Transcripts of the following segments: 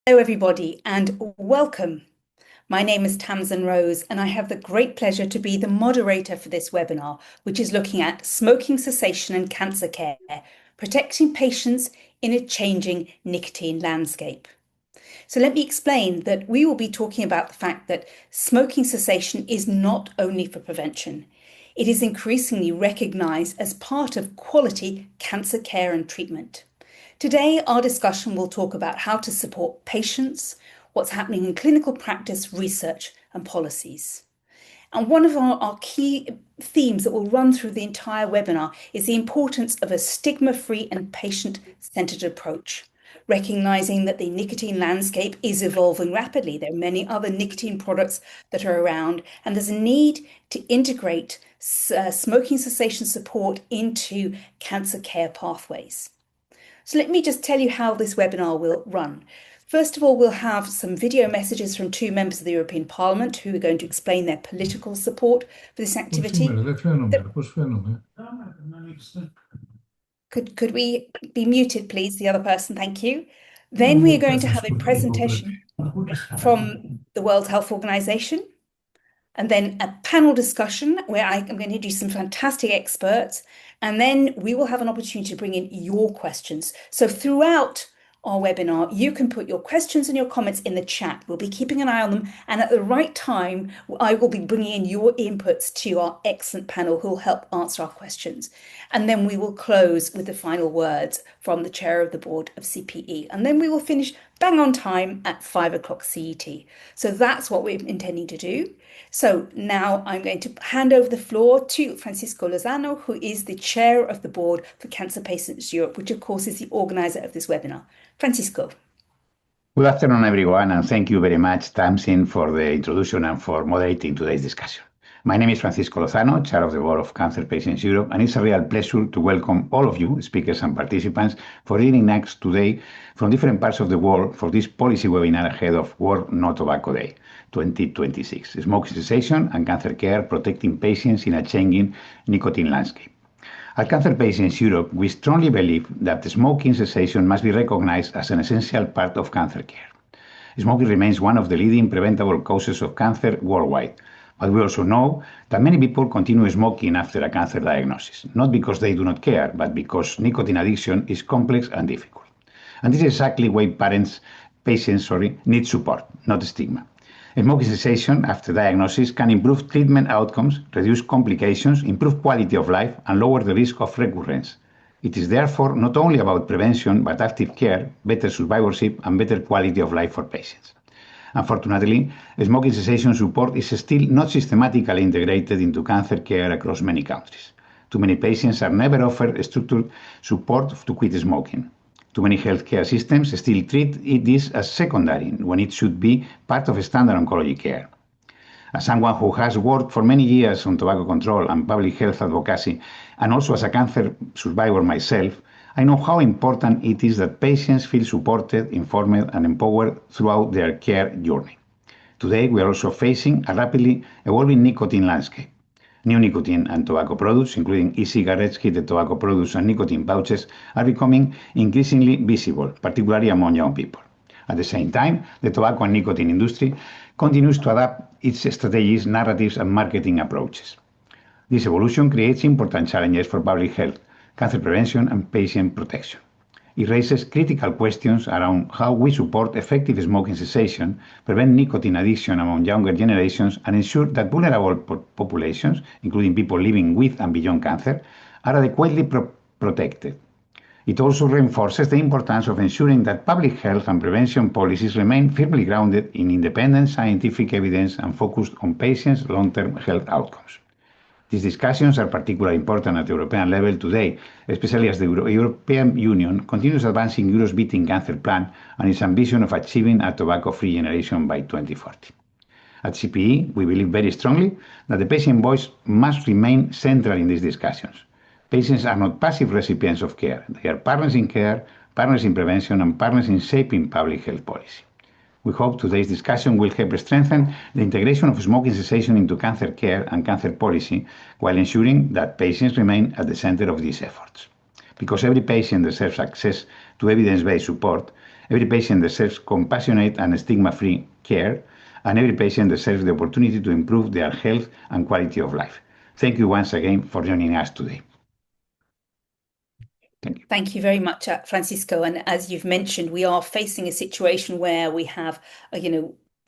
Hello, everybody, and welcome. My name is Tamsin Rose, and I have the great pleasure to be the moderator for this webinar, which is looking at smoking cessation and cancer care, protecting patients in a changing nicotine landscape. So let me explain that we will be talking about the fact that smoking cessation is not only for prevention. It is increasingly recognized as part of quality cancer care and treatment. Today, our discussion will talk about how to support patients, what's happening in clinical practice, research, and policies. And one of our key themes that will run through the entire webinar is the importance of a stigma-free and patient-centered approach, recognizing that the nicotine landscape is evolving rapidly. There are many other nicotine products that are around, and there's a need to integrate smoking cessation support into cancer care pathways. So let me just tell you how this webinar will run. First of all, we'll have some video messages from two members of the European Parliament who are going to explain their political support for this activity. Could we be muted, please, the other person? Thank you. Then we are going to have a presentation from the World Health Organization, and then a panel discussion where I'm going to introduce some fantastic experts, and then we will have an opportunity to bring in your questions. So throughout our webinar, you can put your questions and your comments in the chat. We'll be keeping an eye on them, and at the right time, I will be bringing in your inputs to our excellent panel who will help answer our questions. And then we will close with the final words from the chair of the board of CPE, and then we will finish bang on time at 5 o'clock CET. So that's what we're intending to do. So now I'm going to hand over the floor to Francisco Lozano, who is the chair of the board for Cancer Patients Europe, which of course is the organizer of this webinar. Francisco. Good afternoon, everyone, and thank you very much, Tamsin, for the introduction and for moderating today's discussion. My name is Francisco Lozano, chair of the board of Cancer Patients Europe, and it's a real pleasure to welcome all of you, speakers and participants, for joining us today from different parts of the world for this policy webinar ahead of World No Tobacco Day 2026, Smoking Cessation and Cancer Care, Protecting Patients in a Changing Nicotine Landscape. At Cancer Patients Europe, we strongly believe that smoking cessation must be recognized as an essential part of cancer care. Smoking remains one of the leading preventable causes of cancer worldwide, but we also know that many people continue smoking after a cancer diagnosis, not because they do not care, but because nicotine addiction is complex and difficult. And this is exactly why patients need support, not stigma. Smoking cessation after diagnosis can improve treatment outcomes, reduce complications, improve quality of life, and lower the risk of recurrence. It is therefore not only about prevention, but active care, better survivorship, and better quality of life for patients. Unfortunately, smoking cessation support is still not systematically integrated into cancer care across many countries. Too many patients are never offered structured support to quit smoking. Too many healthcare systems still treat this as secondary when it should be part of standard oncology care. As someone who has worked for many years on tobacco control and public health advocacy, and also as a cancer survivor myself, I know how important it is that patients feel supported, informed, and empowered throughout their care journey. Today, we are also facing a rapidly evolving nicotine landscape. New nicotine and tobacco products, including e-cigarettes, heated tobacco products, and nicotine pouches, are becoming increasingly visible, particularly among young people. At the same time, the tobacco and nicotine industry continues to adapt its strategies, narratives, and marketing approaches. This evolution creates important challenges for public health, cancer prevention, and patient protection. It raises critical questions around how we support effective smoking cessation, prevent nicotine addiction among younger generations, and ensure that vulnerable populations, including people living with and beyond cancer, are adequately protected. It also reinforces the importance of ensuring that public health and prevention policies remain firmly grounded in independent scientific evidence and focused on patients' long-term health outcomes. These discussions are particularly important at the European level today, especially as the European Union continues advancing Europe's Beating Cancer Plan and its ambition of achieving a tobacco-free generation by 2040. At CPE, we believe very strongly that the patient voice must remain central in these discussions. Patients are not passive recipients of care. They are partners in care, partners in prevention, and partners in shaping public health policy. We hope today's discussion will help strengthen the integration of smoking cessation into cancer care and cancer policy while ensuring that patients remain at the center of these efforts. Because every patient deserves access to evidence-based support, Every patient deserves compassionate and stigma-free care, and every patient deserves the opportunity to improve their health and quality of life. Thank you once again for joining us today. Thank you. Thank you very much, Francisco. And as you've mentioned, we are facing a situation where we have,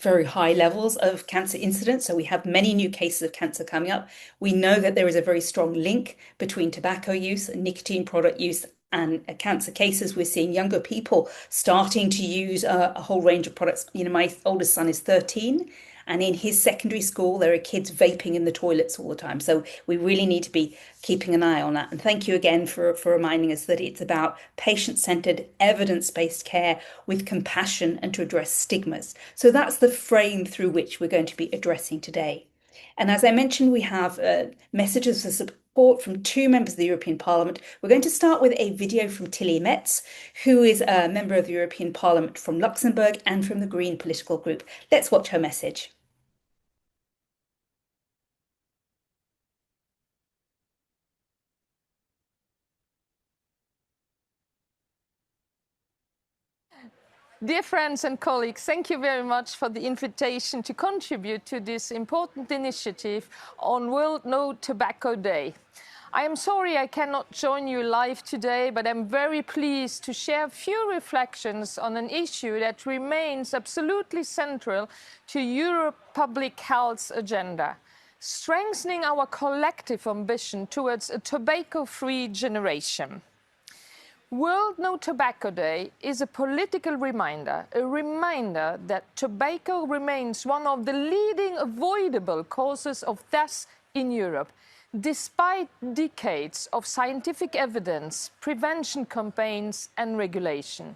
very high levels of cancer incidence. So we have many new cases of cancer coming up. We know that there is a very strong link between tobacco use and nicotine product use and cancer cases. We're seeing younger people starting to use a whole range of products. My oldest son is 13. And in his secondary school, there are kids vaping in the toilets all the time. So we really need to be keeping an eye on that. And thank you again for reminding us that it's about patient-centered, evidence-based care with compassion and to address stigmas. So that's the frame through which we're going to be addressing today. And as I mentioned, we have messages of support from two members of the European Parliament. We're going to start with a video from Tilly Metz, who is a member of the European Parliament from Luxembourg and from the Green political group. Let's watch her message. Dear friends and colleagues, thank you very much for the invitation to contribute to this important initiative on World No Tobacco Day. I am sorry I cannot join you live today, but I'm very pleased to share a few reflections on an issue that remains absolutely central to Europe's public health agenda: strengthening our collective ambition towards a tobacco-free generation. World No Tobacco Day is a political reminder, that tobacco remains one of the leading avoidable causes of death in Europe, despite decades of scientific evidence, prevention campaigns and regulation.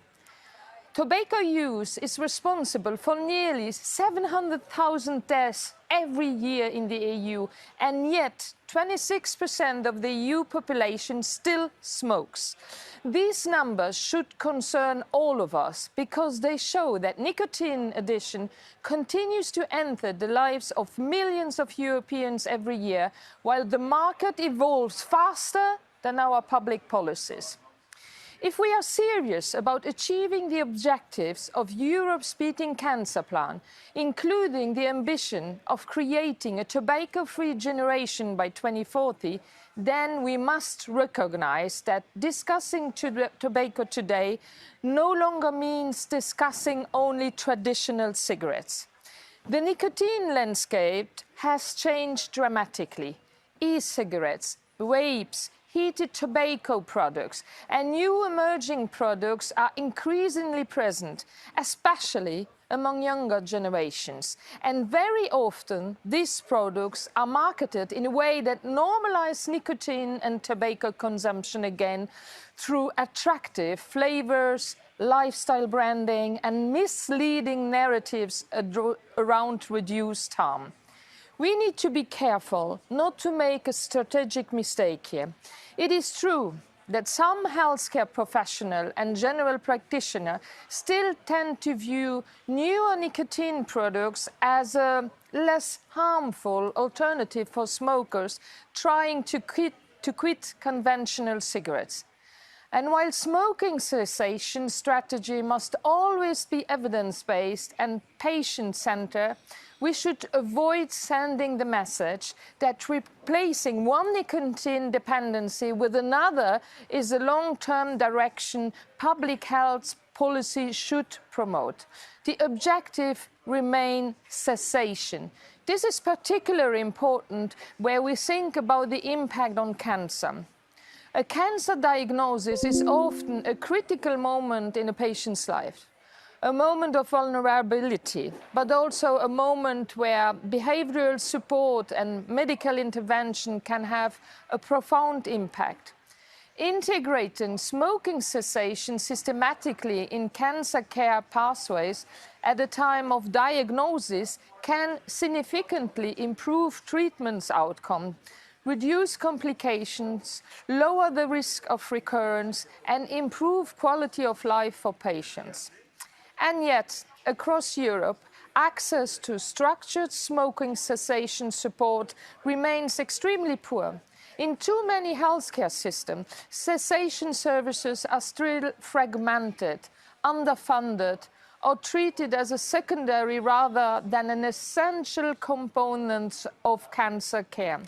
Tobacco use is responsible for nearly 700,000 deaths every year in the EU, and yet 26% of the EU population still smokes. These numbers should concern all of us because they show that nicotine addiction continues to enter the lives of millions of Europeans every year, while the market evolves faster than our public policies. If we are serious about achieving the objectives of Europe's Beating Cancer Plan, including the ambition of creating a tobacco-free generation by 2040, then we must recognize that discussing tobacco today no longer means discussing only traditional cigarettes. The nicotine landscape has changed dramatically. E-cigarettes, vapes, heated tobacco products and new emerging products are increasingly present, especially among younger generations. And very often, these products are marketed in a way that normalizes nicotine and tobacco consumption again through attractive flavors, lifestyle branding, and misleading narratives around reduced harm. We need to be careful not to make a strategic mistake here. It is true that some healthcare professionals and general practitioners still tend to view newer nicotine products as a less harmful alternative for smokers trying to quit conventional cigarettes. And while smoking cessation strategy must always be evidence-based and patient-centered, we should avoid sending the message that replacing one nicotine dependency with another is a long-term direction public health policy should promote. The objective remains cessation. This is particularly important where we think about the impact on cancer. A cancer diagnosis is often a critical moment in a patient's life, a moment of vulnerability, but also a moment where behavioral support and medical intervention can have a profound impact. Integrating smoking cessation systematically in cancer care pathways at the time of diagnosis can significantly improve treatment outcome, reduce complications, lower the risk of recurrence, and improve quality of life for patients. And yet, across Europe, access to structured smoking cessation support remains extremely poor. In too many healthcare systems, cessation services are still fragmented, underfunded, or treated as a secondary rather than an essential component of cancer care.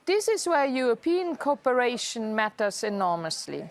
This is where European cooperation matters enormously.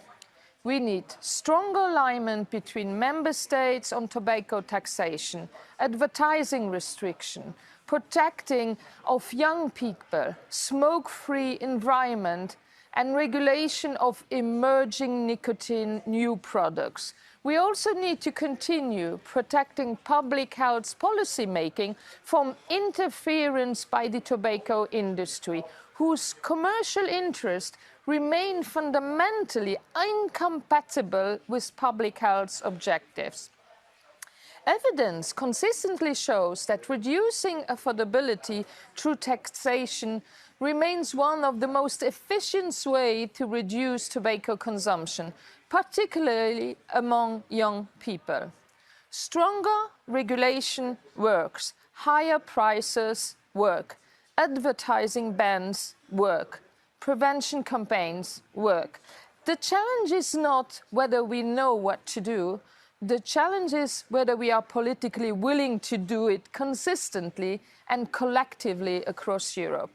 We need stronger alignment between member states on tobacco taxation, advertising restriction, protecting of young people, smoke-free environment, and regulation of emerging nicotine new products. We also need to continue protecting public health policy making from interference by the tobacco industry, whose commercial interests remain fundamentally incompatible with public health objectives. Evidence consistently shows that reducing affordability through taxation remains one of the most efficient ways to reduce tobacco consumption, particularly among young people. Stronger regulation works, higher prices work, advertising bans work, prevention campaigns work. The challenge is not whether we know what to do. The challenge is whether we are politically willing to do it consistently and collectively across Europe.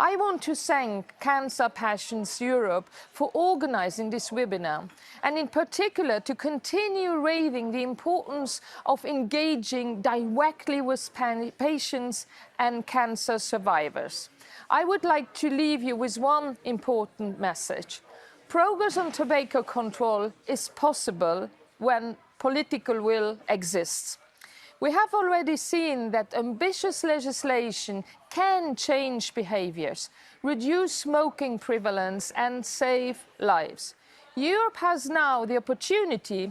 I want to thank Cancer Passions Europe for organizing this webinar, and in particular to continue raising the importance of engaging directly with patients and cancer survivors. I would like to leave you with one important message. Progress on tobacco control is possible when political will exists. We have already seen that ambitious legislation can change behaviors, reduce smoking prevalence and save lives. Europe has now the opportunity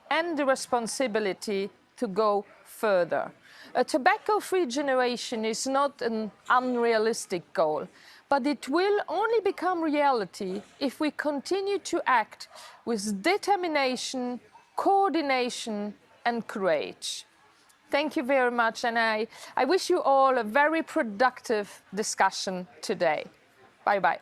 and the responsibility to go further. A tobacco-free generation is not an unrealistic goal, but it will only become reality if we continue to act with determination, coordination and courage. Thank you very much, and I wish you all a very productive discussion today. Bye-bye.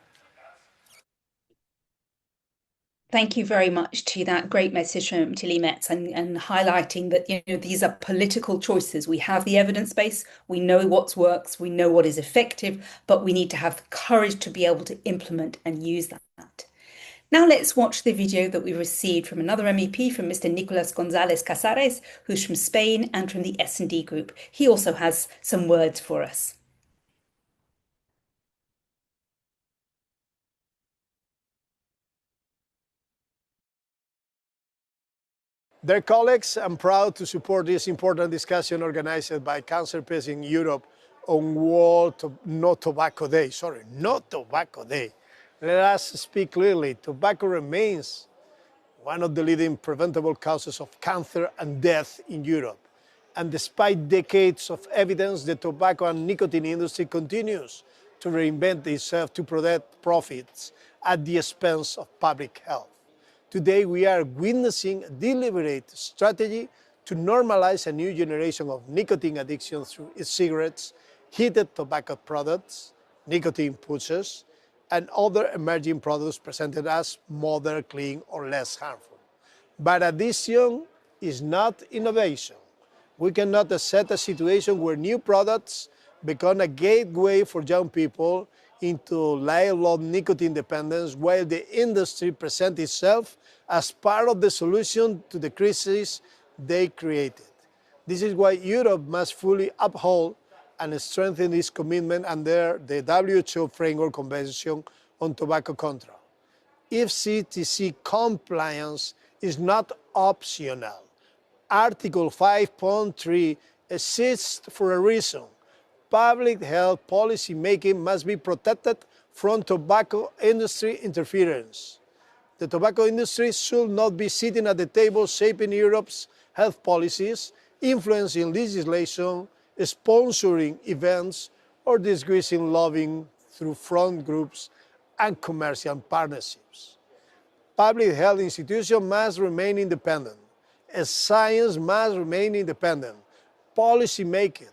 Thank you very much to that great message from Tilly Metz and highlighting that these are political choices. We have the evidence base, we know what works, we know what is effective, but we need to have the courage to be able to implement and use that. Now let's watch the video that we received from another MEP, from Mr. Nicolas González Casares, who's from Spain and from the S&D Group. He also has some words for us. Dear colleagues, I'm proud to support this important discussion organized by Cancer Patients Europe on World No Tobacco Day. Sorry, No Tobacco Day. Let us speak clearly. Tobacco remains one of the leading preventable causes of cancer and death in Europe. And despite decades of evidence, the tobacco and nicotine industry continues to reinvent itself to protect profits at the expense of public health. Today, we are witnessing a deliberate strategy to normalize a new generation of nicotine addiction through cigarettes, heated tobacco products, nicotine pouches, and other emerging products presented as modern, clean, or less harmful. But addiction is not innovation. We cannot accept a situation where new products become a gateway for young people into lifelong nicotine dependence, while the industry presents itself as part of the solution to the crisis they created. This is why Europe must fully uphold and strengthen its commitment under the WHO Framework Convention on Tobacco Control. FCTC compliance is not optional. Article 5.3 exists for a reason. Public health policy making must be protected from tobacco industry interference. The tobacco industry should not be sitting at the table shaping Europe's health policies, influencing legislation, sponsoring events, or disguising lobbying through front groups and commercial partnerships. Public health institutions must remain independent. Science must remain independent. Policy making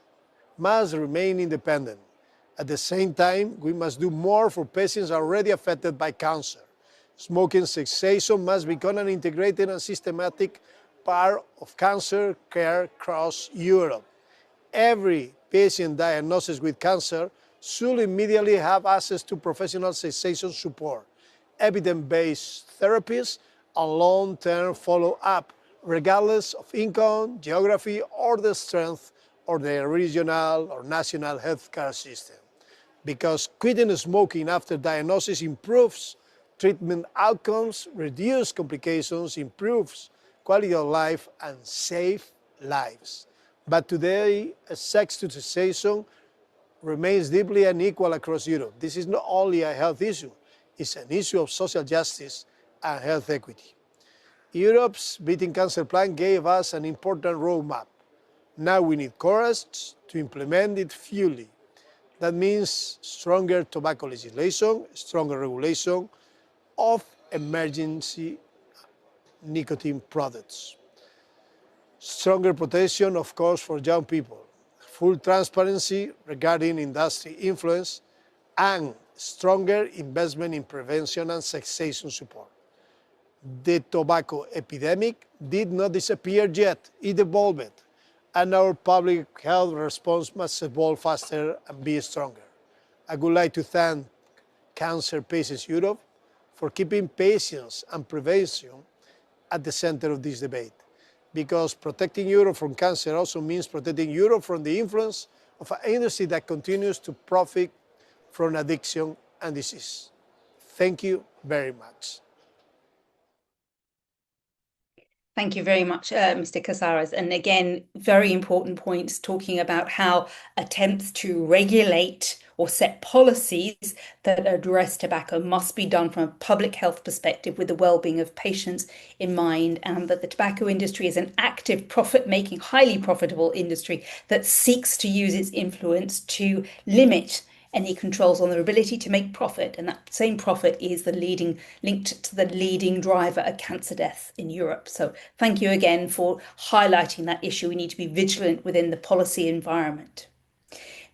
must remain independent. At the same time, we must do more for patients already affected by cancer. Smoking cessation must become an integrated and systematic part of cancer care across Europe. Every patient diagnosed with cancer should immediately have access to professional cessation support, evidence-based therapies, and long-term follow-up, regardless of income, geography, or the strength of the regional or national healthcare system. Because quitting smoking after diagnosis improves treatment outcomes, reduces complications, improves quality of life, and saves lives. But today, access to cessation remains deeply unequal across Europe. This is not only a health issue, it's an issue of social justice and health equity. Europe's Beating Cancer Plan gave us an important roadmap. Now we need courage to implement it fully. That means stronger tobacco legislation, stronger regulation of emergency nicotine products, stronger protection, of course, for young people, full transparency regarding industry influence, and stronger investment in prevention and cessation support. The tobacco epidemic did not disappear yet, it evolved, and our public health response must evolve faster and be stronger. I would like to thank Cancer Patients Europe for keeping patients and prevention at the center of this debate, because protecting Europe from cancer also means protecting Europe from the influence of an industry that continues to profit from addiction and disease. Thank you very much. Thank you very much, Mr. Casares. And again, very important points talking about how attempts to regulate or set policies that address tobacco must be done from a public health perspective with the well-being of patients in mind, and that the tobacco industry is an active, profit-making, highly profitable industry that seeks to use its influence to limit any controls on their ability to make profit, and that same profit is linked to the leading driver of cancer death in Europe. So thank you again for highlighting that issue. We need to be vigilant within the policy environment.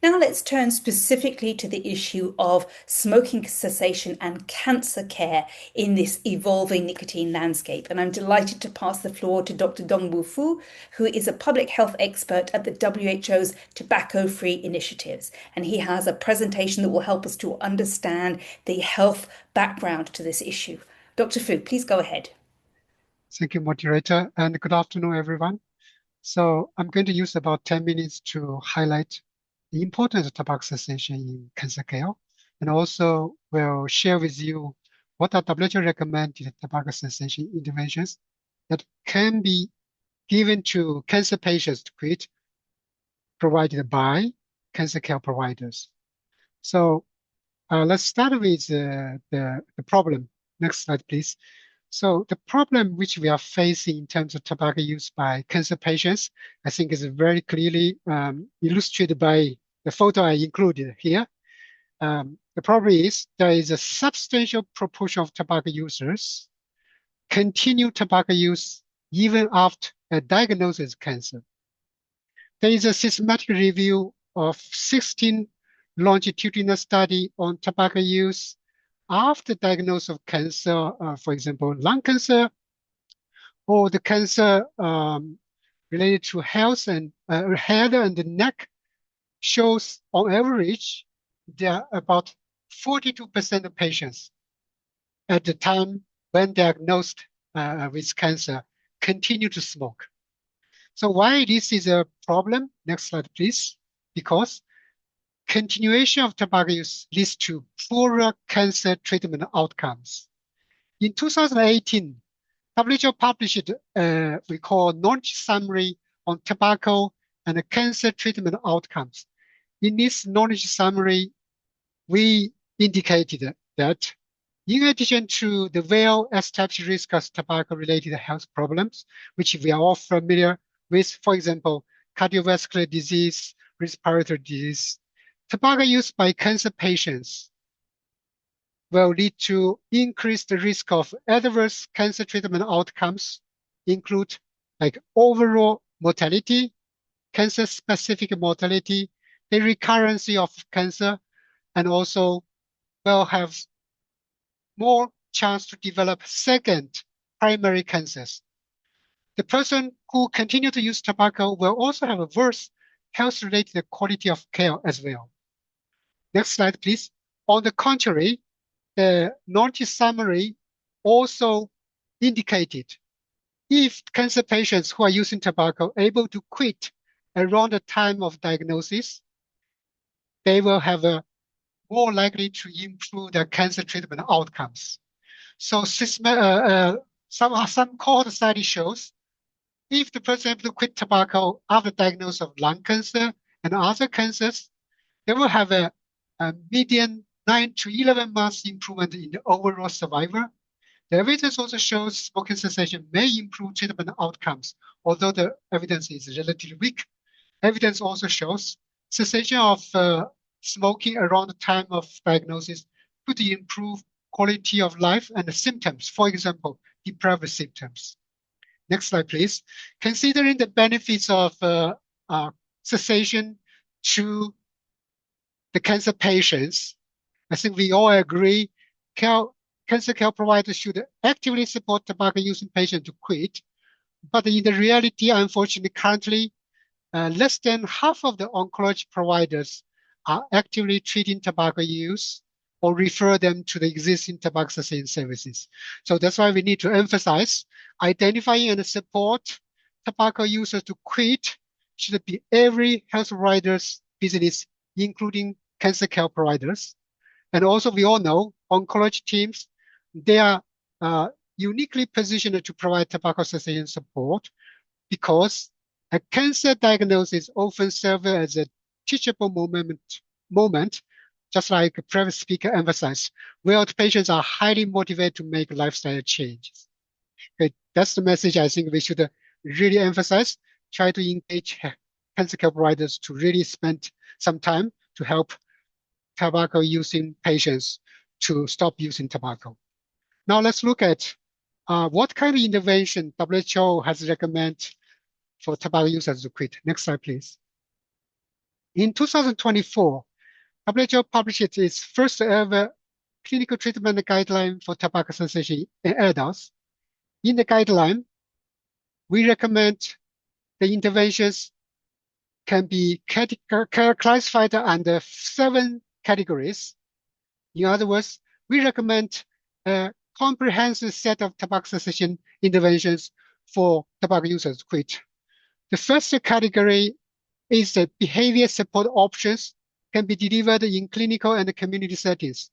Now let's turn specifically to the issue of smoking cessation and cancer care in this evolving nicotine landscape. And I'm delighted to pass the floor to Dr. Dongbu Fu, who is a public health expert at the WHO's tobacco-free initiatives. And he has a presentation that will help us to understand the health background to this issue. Dr. Fu, please go ahead. Thank you, moderator, and good afternoon, everyone. So I'm going to use about 10 minutes to highlight the importance of tobacco cessation in cancer care, and also will share with you what are WHO recommended tobacco cessation interventions that can be given to cancer patients to quit, provided by cancer care providers. So let's start with the problem. Next slide, please. So the problem which we are facing in terms of tobacco use by cancer patients, I think is very clearly illustrated by the photo I included here. The problem is there is a substantial proportion of tobacco users continue tobacco use even after a diagnosis of cancer. There is a systematic review of 16 longitudinal study on tobacco use after diagnosis of cancer, for example, lung cancer, or the cancer related to health and head and neck, shows on average there are about 42% of patients at the time when diagnosed with cancer continue to smoke. So why this is a problem? Next slide, please. Because continuation of tobacco use leads to poorer cancer treatment outcomes. In 2018, WHO published we call knowledge summary on tobacco and cancer treatment outcomes. In this knowledge summary, we indicated that in addition to the well-established risk of tobacco-related health problems, which we are all familiar with, for example, cardiovascular disease, respiratory disease, tobacco use by cancer patients will lead to increased risk of adverse cancer treatment outcomes, include like overall mortality, cancer-specific mortality, the recurrence of cancer, and also will have more chance to develop second primary cancers. the person who continue to use tobacco will also have a worse health-related quality of care as well. Next slide, please. On the contrary, the notice summary also indicated if cancer patients who are using tobacco able to quit around the time of diagnosis, they will have a more likely to improve their cancer treatment outcomes. So some cohort study shows if the person able to quit tobacco after diagnosis of lung cancer and other cancers, they will have a median 9 to 11 months improvement in the overall survival. The evidence also shows smoking cessation may improve treatment outcomes, although the evidence is relatively weak. Evidence also shows cessation of smoking around the time of diagnosis could improve quality of life and the symptoms, for example, deprived symptoms. Next slide, please. Considering the benefits of cessation to the cancer patients, I think we all agree cancer care providers should actively support tobacco using patients to quit. But in the reality, unfortunately, currently, less than half of the oncology providers are actively treating tobacco use or refer them to the existing tobacco cessation services. So that's why we need to emphasize identifying and support tobacco users to quit should be every health provider's business, including cancer care providers. And also we all know oncology teams, they are uniquely positioned to provide tobacco cessation support because a cancer diagnosis often serves as a teachable moment, just like a previous speaker emphasized, where the patients are highly motivated to make lifestyle changes. Okay, that's the message I think we should really emphasize, try to engage cancer care providers to really spend some time to help tobacco using patients to stop using tobacco. Now let's look at what kind of intervention WHO has recommended for tobacco users to quit. Next slide, please. In 2024, WHO published its first ever clinical treatment guideline for tobacco cessation in adults. In the guideline, we recommend the interventions can be classified under 7 categories. In other words, we recommend a comprehensive set of tobacco cessation interventions for tobacco users to quit. The first category is that behavior support options can be delivered in clinical and community settings,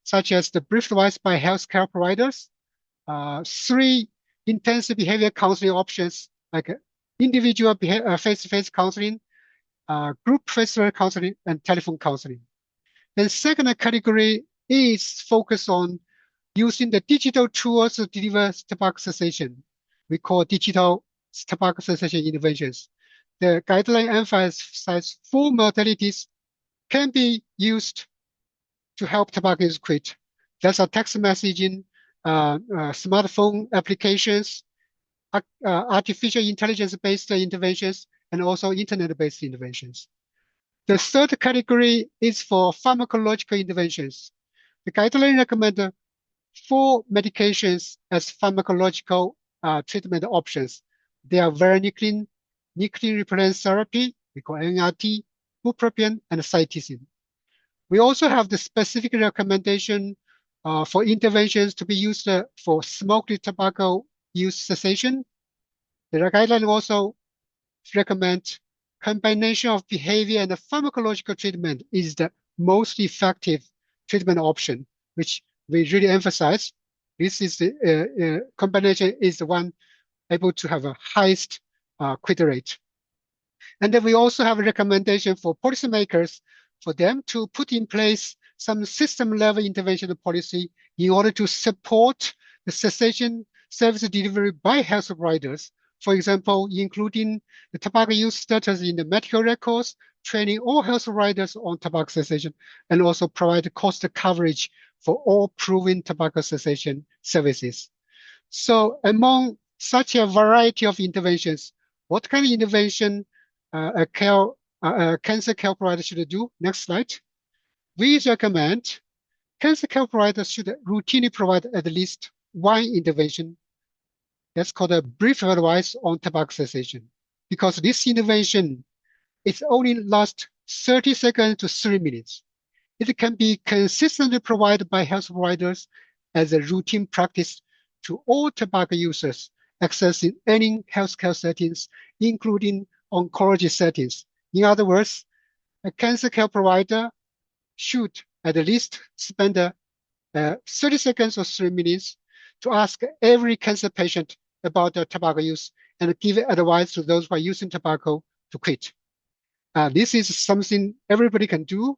such as the brief advice by healthcare providers, 3 intensive behavior counseling options like individual face-to-face counseling, group face-to-face counseling, and telephone counseling. The second category is focused on using the digital tools to deliver tobacco cessation. We call digital tobacco cessation interventions. The guideline emphasizes 4 modalities can be used to help tobacco users quit. That's text messaging, smartphone applications, artificial intelligence-based interventions, and also internet-based interventions. The third category is for pharmacological interventions. The guideline recommends 4 medications as pharmacological treatment options. They are varenicline, nicotine replacement therapy, we call NRT, bupropion, and cytisian. We also have the specific recommendation for interventions to be used for smokeless tobacco use cessation. The guideline also recommends combination of behavior and pharmacological treatment is the most effective treatment option, which we really emphasize. This is the combination is the one able to have a highest quit rate. And then we also have a recommendation for policymakers for them to put in place some system-level intervention policy in order to support the cessation service delivery by health providers. For example, including the tobacco use status in the medical records, training all health providers on tobacco cessation, and also provide cost coverage for all proven tobacco cessation services. So among such a variety of interventions, what kind of intervention a cancer care provider should do? Next slide. We recommend cancer care providers should routinely provide at least 1 intervention That's called a brief advice on tobacco cessation. Because this intervention, it only lasts 30 seconds to 3 minutes. It can be consistently provided by health providers as a routine practice to all tobacco users accessing any healthcare settings, including oncology settings. In other words, a cancer care provider should at least spend 30 seconds or 3 minutes to ask every cancer patient about their tobacco use and give advice to those who are using tobacco to quit. This is something everybody can do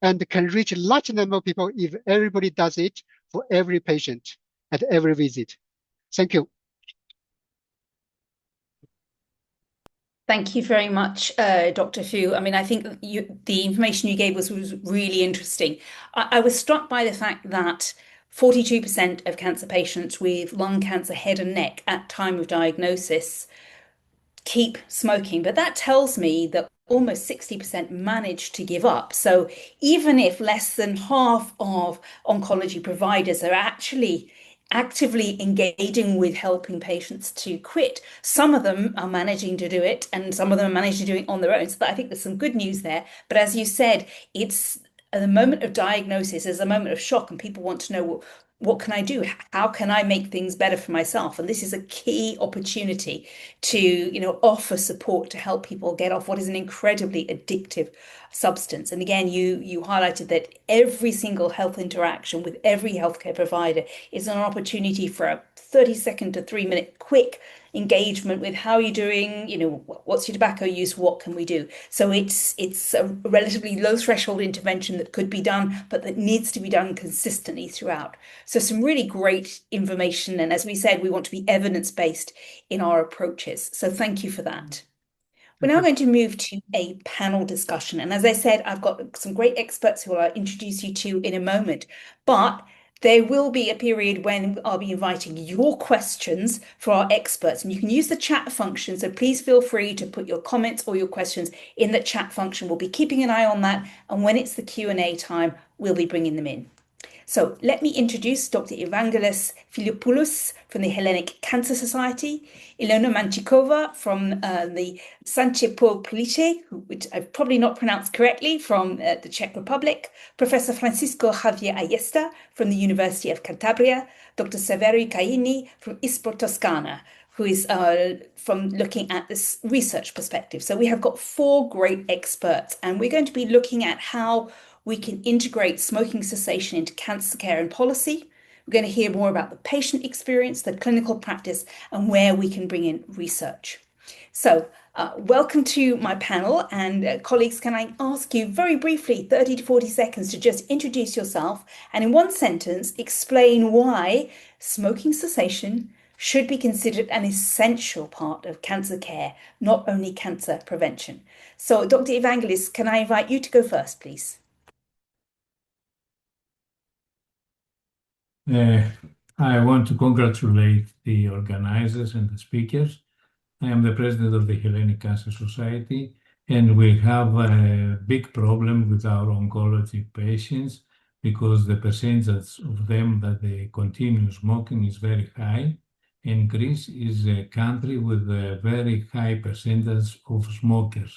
and can reach a large number of people if everybody does it for every patient at every visit. Thank you. Thank you very much, Dr. Fu. I mean, I think the information you gave was really interesting. I was struck by the fact that 42% of cancer patients with lung cancer, head and neck at time of diagnosis keep smoking, but that tells me that almost 60% manage to give up. So even if less than half of oncology providers are actually actively engaging with helping patients to quit, some of them are managing to do it and some of them are managing to do it on their own. So I think there's some good news there. But as you said, it's at the moment of diagnosis is a moment of shock and people want to know, well, what can I do? How can I make things better for myself? And this is a key opportunity to, offer support to help people get off what is an incredibly addictive substance. And again, you highlighted that every single health interaction with every healthcare provider is an opportunity for a 30-second to 3-minute quick engagement with how you're doing, what's your tobacco use, what can we do? So it's a relatively low threshold intervention that could be done, but that needs to be done consistently throughout. So some really great information. And as we said, we want to be evidence-based in our approaches. So thank you for that. We're now going to move to a panel discussion. And as I said, I've got some great experts who I'll introduce you to in a moment. But there will be a period when I'll be inviting your questions for our experts. And you can use the chat function. So please feel free to put your comments or your questions in the chat function. We'll be keeping an eye on that. And when it's the Q&A time, we'll be bringing them in. So let me introduce Dr. Evangelos Philippoulos from the Hellenic Cancer Society, Ilona Manchikova from the CPE Policy, which I've probably not pronounced correctly, from the Czech Republic, Professor Francisco Javier Ayesta from the University of Cantabria, Dr. Severi Caini from ISPRO Toscana, who is from looking at this research perspective. So we have got 4 great experts, and we're going to be looking at how we can integrate smoking cessation into cancer care and policy. We're going to hear more about the patient experience, the clinical practice, and where we can bring in research. So welcome to my panel. And colleagues, can I ask you very briefly, 30 to 40 seconds, to just introduce yourself and in one sentence explain why smoking cessation should be considered an essential part of cancer care, not only cancer prevention. So Dr. Evangelos, can I invite you to go first, please? I want to congratulate the organizers and the speakers. I am the president of the Hellenic Cancer Society, and we have a big problem with our oncology patients because the percentage of them that they continue smoking is very high. And Greece is a country with a very high percentage of smokers.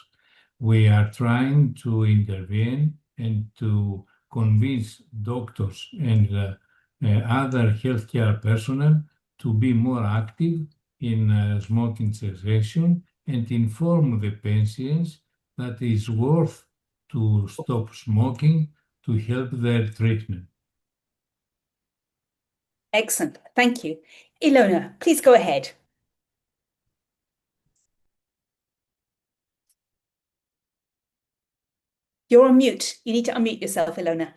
We are trying to intervene and to convince doctors and other healthcare personnel to be more active in smoking cessation and inform the patients that it is worth to stop smoking to help their treatment. Excellent. Thank you. Ilona, please go ahead. You're on mute. You need to unmute yourself, Ilona.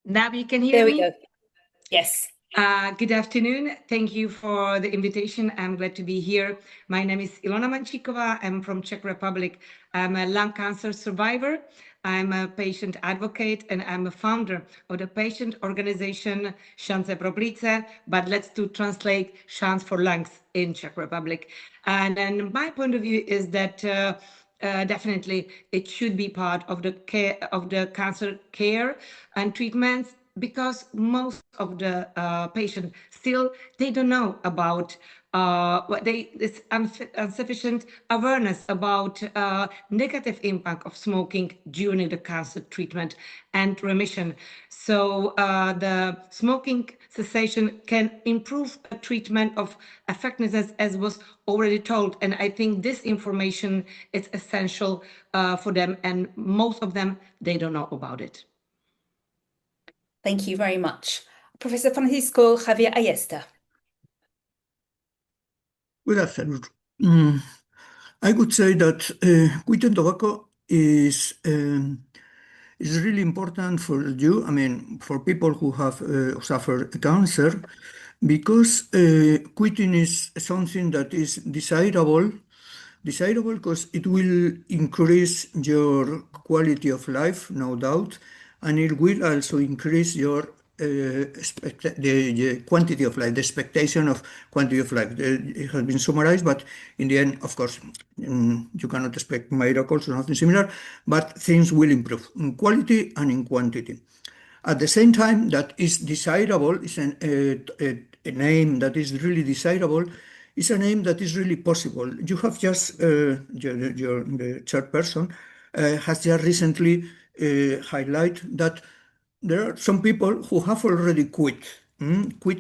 Now you can hear There we me? go. Yes. Good afternoon. Thank you for the invitation. I'm glad to be here. My name is Ilona Manchikova. I'm from Czech Republic. I'm a lung cancer survivor. I'm a patient advocate, and I'm a founder of the patient organization Szanse pro Plice, but let's do translate Chance for Lungs in Czech Republic. And then my point of view is that definitely it should be part of the care of the cancer care and treatments. because most of the patients still, they don't know about this insufficient awareness about negative impact of smoking during the cancer treatment and remission. So the smoking cessation can improve treatment of effectiveness, as was already told. And I think this information is essential for them, and most of them, they don't know about it. Thank you very much. Professor Francisco Javier Ayesta. Good afternoon. I would say that quitting tobacco is really important for you, I mean, for people who have suffered cancer, because quitting is something that is desirable because it will increase your quality of life, no doubt, and it will also increase your the quantity of life, the expectation of quantity of life. It has been summarized, but in the end, of course, you cannot expect miracles or nothing similar, but things will improve in quality and in quantity. At the same time, that is desirable, is an aim that is really desirable, is an aim that is really possible. You have just, the chairperson has just recently highlighted that there are some people who have already quit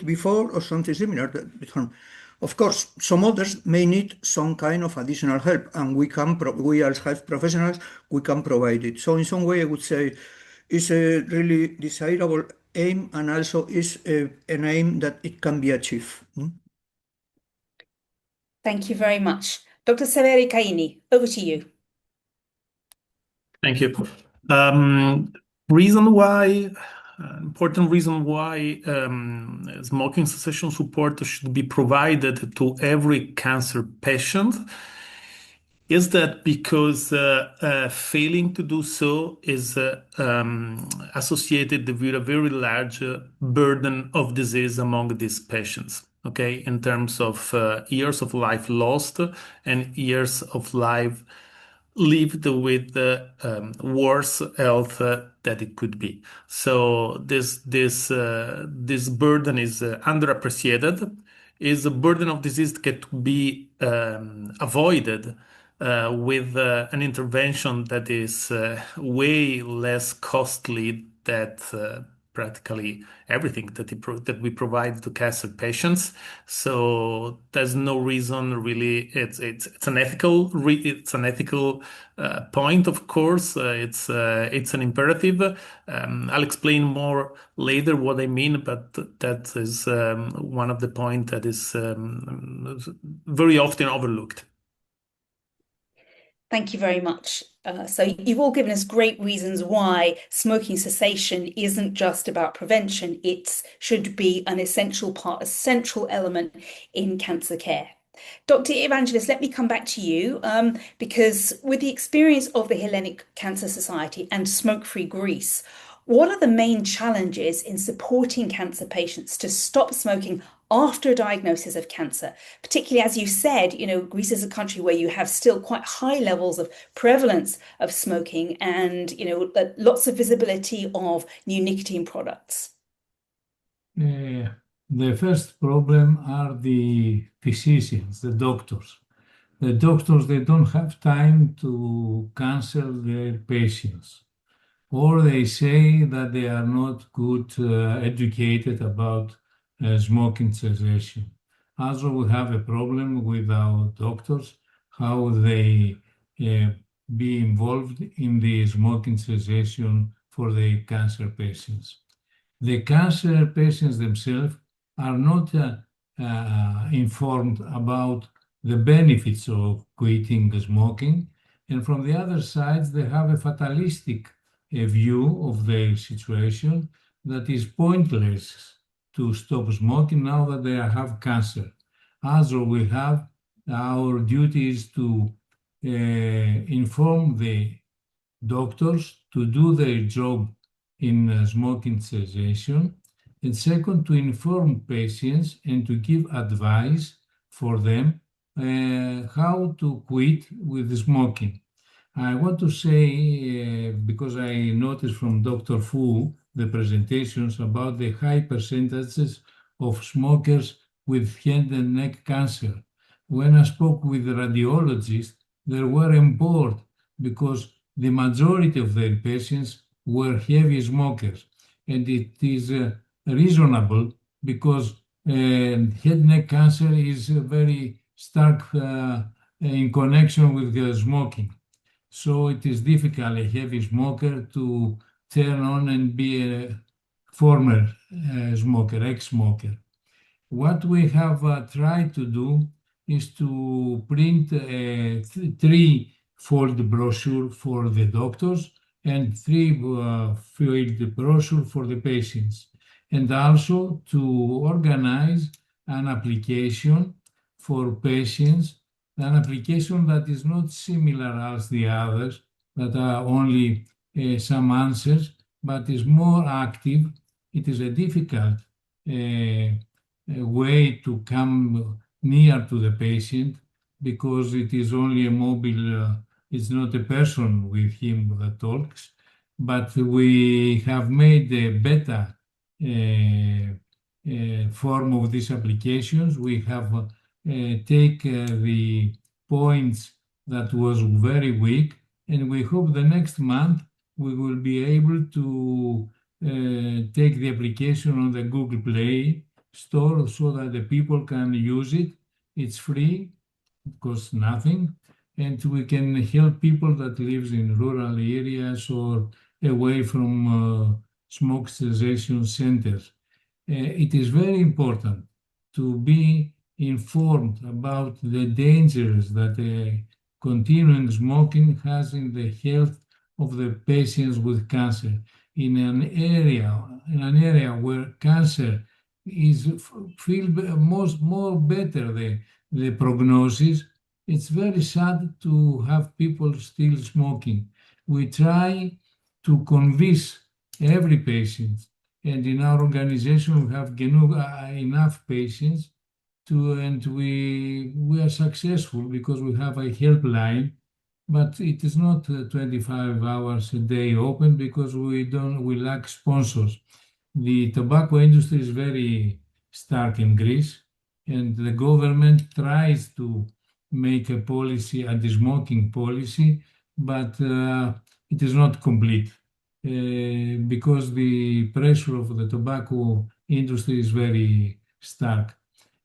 before or something similar. Of course, some others may need some kind of additional help, and we as health professionals, we can provide it. So in some way, I would say it's a really desirable aim, and also is an aim that it can be achieved. Thank you very much. Dr. Severi Caini, over to you. Thank you. Important reason why smoking cessation support should be provided to every cancer patient is that because failing to do so is associated with a very large burden of disease among these patients. Okay, in terms of years of life lost and years of life lived with worse health that it could be. So this burden is underappreciated. Is a burden of disease that can be avoided with an intervention that is way less costly than practically everything that we provide to cancer patients. So there's no reason really. It's an ethical point, of course. It's an imperative. I'll explain more later what I mean, but that is one of the points that is very often overlooked. Thank you very much. So you've all given us great reasons why smoking cessation isn't just about prevention. It should be an essential part, a central element in cancer care. Dr. Evangelos, let me come back to you because with the experience of the Hellenic Cancer Society and Smoke-Free Greece, what are the main challenges in supporting cancer patients to stop smoking after a diagnosis of cancer? Particularly, as you said, Greece is a country where you have still quite high levels of prevalence of smoking and, lots of visibility of new nicotine products. The first problem are the physicians, the doctors. The doctors, they don't have time to counsel their patients, or they say that they are not good educated about smoking cessation. Also, we have a problem with our doctors, how they be involved in the smoking cessation for the cancer patients. The cancer patients themselves are not informed about the benefits of quitting smoking, and from the other side, they have a fatalistic view of their situation that is pointless to stop smoking now that they have cancer. Also, we have our duties to inform the doctors to do their job in smoking cessation, and second, to inform patients and to give advice for them how to quit with smoking. I want to say, because I noticed from Dr. Fu the presentations about the high percentages of smokers with head and neck cancer. When I spoke with the radiologists, they were on board because the majority of their patients were heavy smokers. And it is reasonable because head and neck cancer is very stark in connection with smoking. So it is difficult, a heavy smoker, to turn on and be a former smoker, ex-smoker. What we have tried to do is to print a three-fold brochure for the doctors and three-fold brochure for the patients, and also to organize an application for patients, an application that is not similar as the others, that are only some answers, but is more active. It is a difficult a way to come near to the patient because it is only a mobile, it's not a person with him that talks, but we have made a beta form of these applications. We have take the points that was very weak, and we hope the next month we will be able to take the application on the Google Play Store so that the people can use it. It's free, it costs nothing, and we can help people that lives in rural areas or away from smoke cessation centers. It is very important to be informed about the dangers that continuing smoking has in the health of the patients with cancer. In an area where cancer is feel more better the prognosis, it's very sad to have people still smoking. We try to convince every patient, and in our organization we have enough patients and we are successful because we have a helpline, but it is not 25 hours a day open because we lack sponsors. The tobacco industry is very stark in Greece, and the government tries to make a policy, a smoking policy, but it is not complete because the pressure of the tobacco industry is very stark.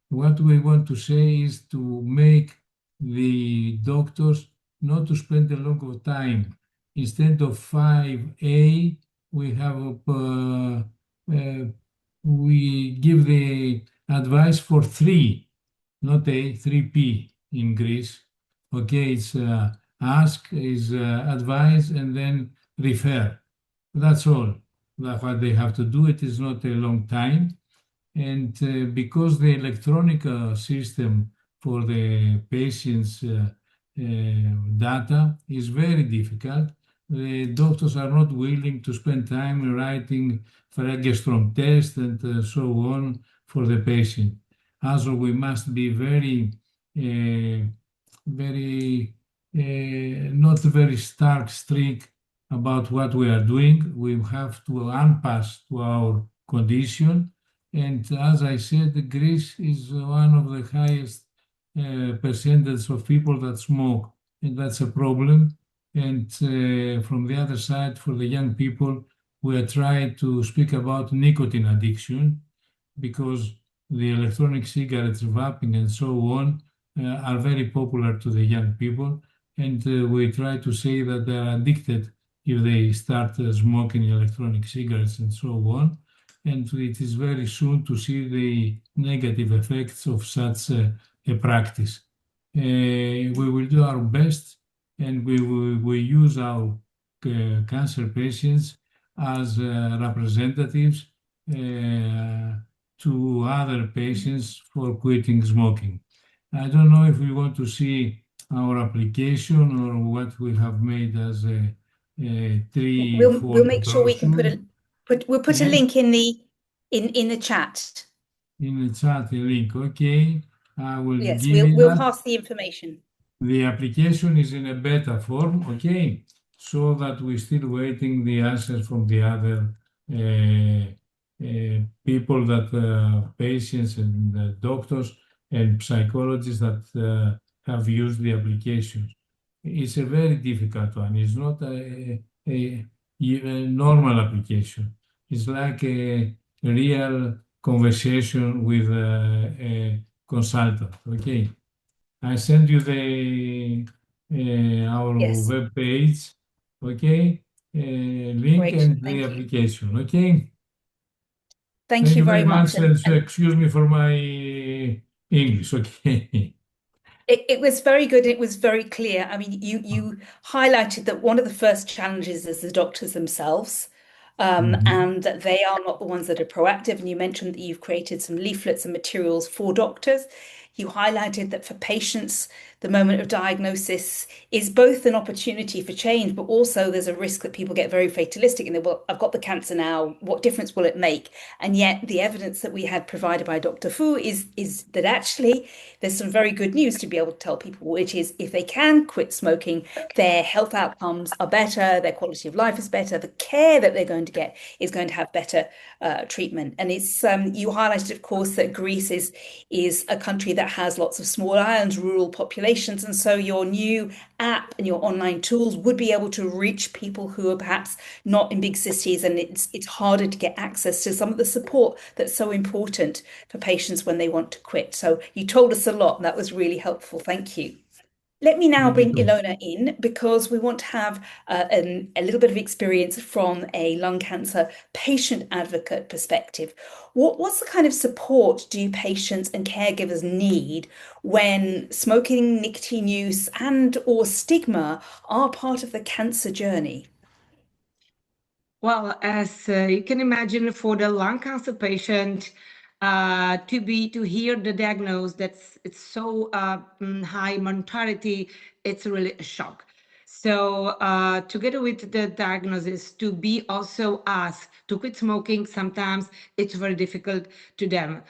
What we want to say is to make the doctors not to spend a lot of time. Instead of 5A, we have we give the advice for 3, not A, 3P in Greece. Okay, it's ask, is advise, and then refer. That's all. That's what they have to do. It is not a long time. And because the electronic system for the patient's data is very difficult, the doctors are not willing to spend time writing Frankenstein test and so on for the patient. Also, we must be very not very strict about what we are doing. We have to unpass to our condition. And as I said, Greece is one of the highest percentage of people that smoke, and that's a problem. And from the other side, for the young people, we are trying to speak about nicotine addiction because the electronic cigarettes, vaping, and so on are very popular to the young people. And we try to say that they are addicted if they start smoking electronic cigarettes and so on. And it is very soon to see the negative effects of such a practice. We will do our best, and we use our cancer patients as representatives to other patients for quitting smoking. I don't know if we want to see our application or what we have made as a We'll make sure we can we'll put a link in the chat. In the chat, a link. Okay, I will Yes, give we'll pass the information. The application is in a beta form, okay, so that we're still waiting the answers from the other people that patients and doctors and psychologists that have used the application. It's a very difficult one. It's not a normal application. It's like a real conversation with a consultant. Okay, I send you our Yes, web page. Okay, link great. and the Thank you. application. Okay. Thank Thank you you very very much. much, and so excuse me for my English. Okay. It was very good. It was very clear. I mean, you highlighted that one of the first challenges is the doctors themselves, Mhm. and that they are not the ones that are proactive. And you mentioned that you've created some leaflets and materials for doctors. You highlighted that for patients, the moment of diagnosis is both an opportunity for change, but also there's a risk that people get very fatalistic and they, well, I've got the cancer now. What difference will it make? And yet, the evidence that we had provided by Dr. Fu is that actually there's some very good news to be able to tell people, which is if they can quit smoking, their health outcomes are better, their quality of life is better, the care that they're going to get is going to have better treatment. And it's you highlighted, of course, that Greece is a country that has lots of small islands, rural populations, and so your new app and your online tools would be able to reach people who are perhaps not in big cities, and it's harder to get access to some of the support that's so important for patients when they want to quit. So you told us a lot, and that was really helpful. Thank you. Let me now Thank you bring too. Ilona in because we want to have a little bit of experience from a lung cancer patient advocate perspective. What's the kind of support do patients and caregivers need when smoking, nicotine use, and or stigma are part of the cancer journey? Well, as you can imagine, for the lung cancer patient, to hear the diagnosis that's it's so high mortality, it's really a shock. So together with the diagnosis, to be also asked to quit smoking, sometimes it's very difficult to them.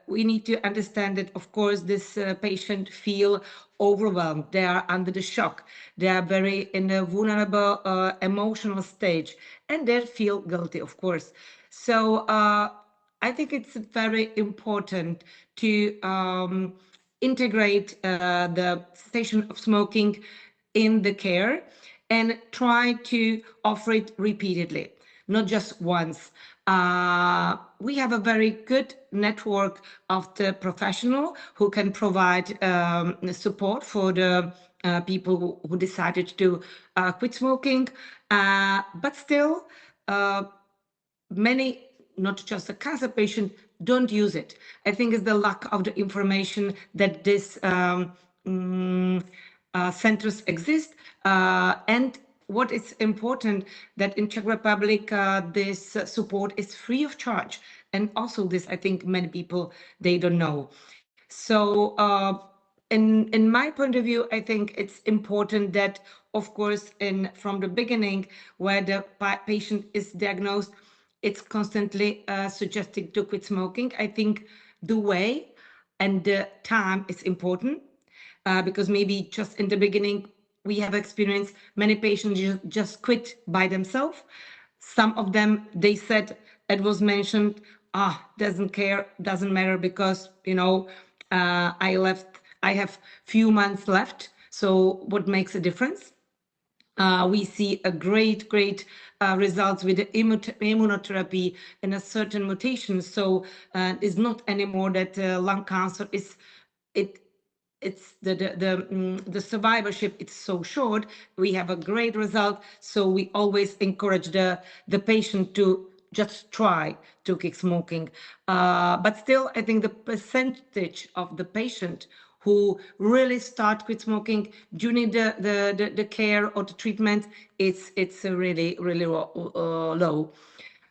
We need to understand that, of course, this patient feel overwhelmed. They are under the shock. They are very in a vulnerable emotional stage, and they feel guilty, of course. So I think it's very important to integrate the cessation of smoking in the care and try to offer it repeatedly, not just once. We have a very good network of the professional who can provide support for the people who decided to quit smoking, but still many, not just the cancer patient, don't use it. I think it's the lack of the information that this centers exist, and what is important that in Czech Republic this support is free of charge, and also this I think many people they don't know. So in my point of view, I think it's important that, of course, from the beginning, where the patient is diagnosed, it's constantly suggested to quit smoking. I think the way and the time is important because maybe just in the beginning we have experienced many patients just quit by themselves. Some of them, they said, it was mentioned, doesn't care, doesn't matter because, I have few months left. So what makes a difference? We see a great results with the immunotherapy in a certain mutation. So it's not anymore that lung cancer is it. It's the survivorship. It's so short. We have a great result. So we always encourage the patient to just try to quit smoking. But still, I think the percentage of the patient who really start quit smoking during the care or the treatment, it's really low.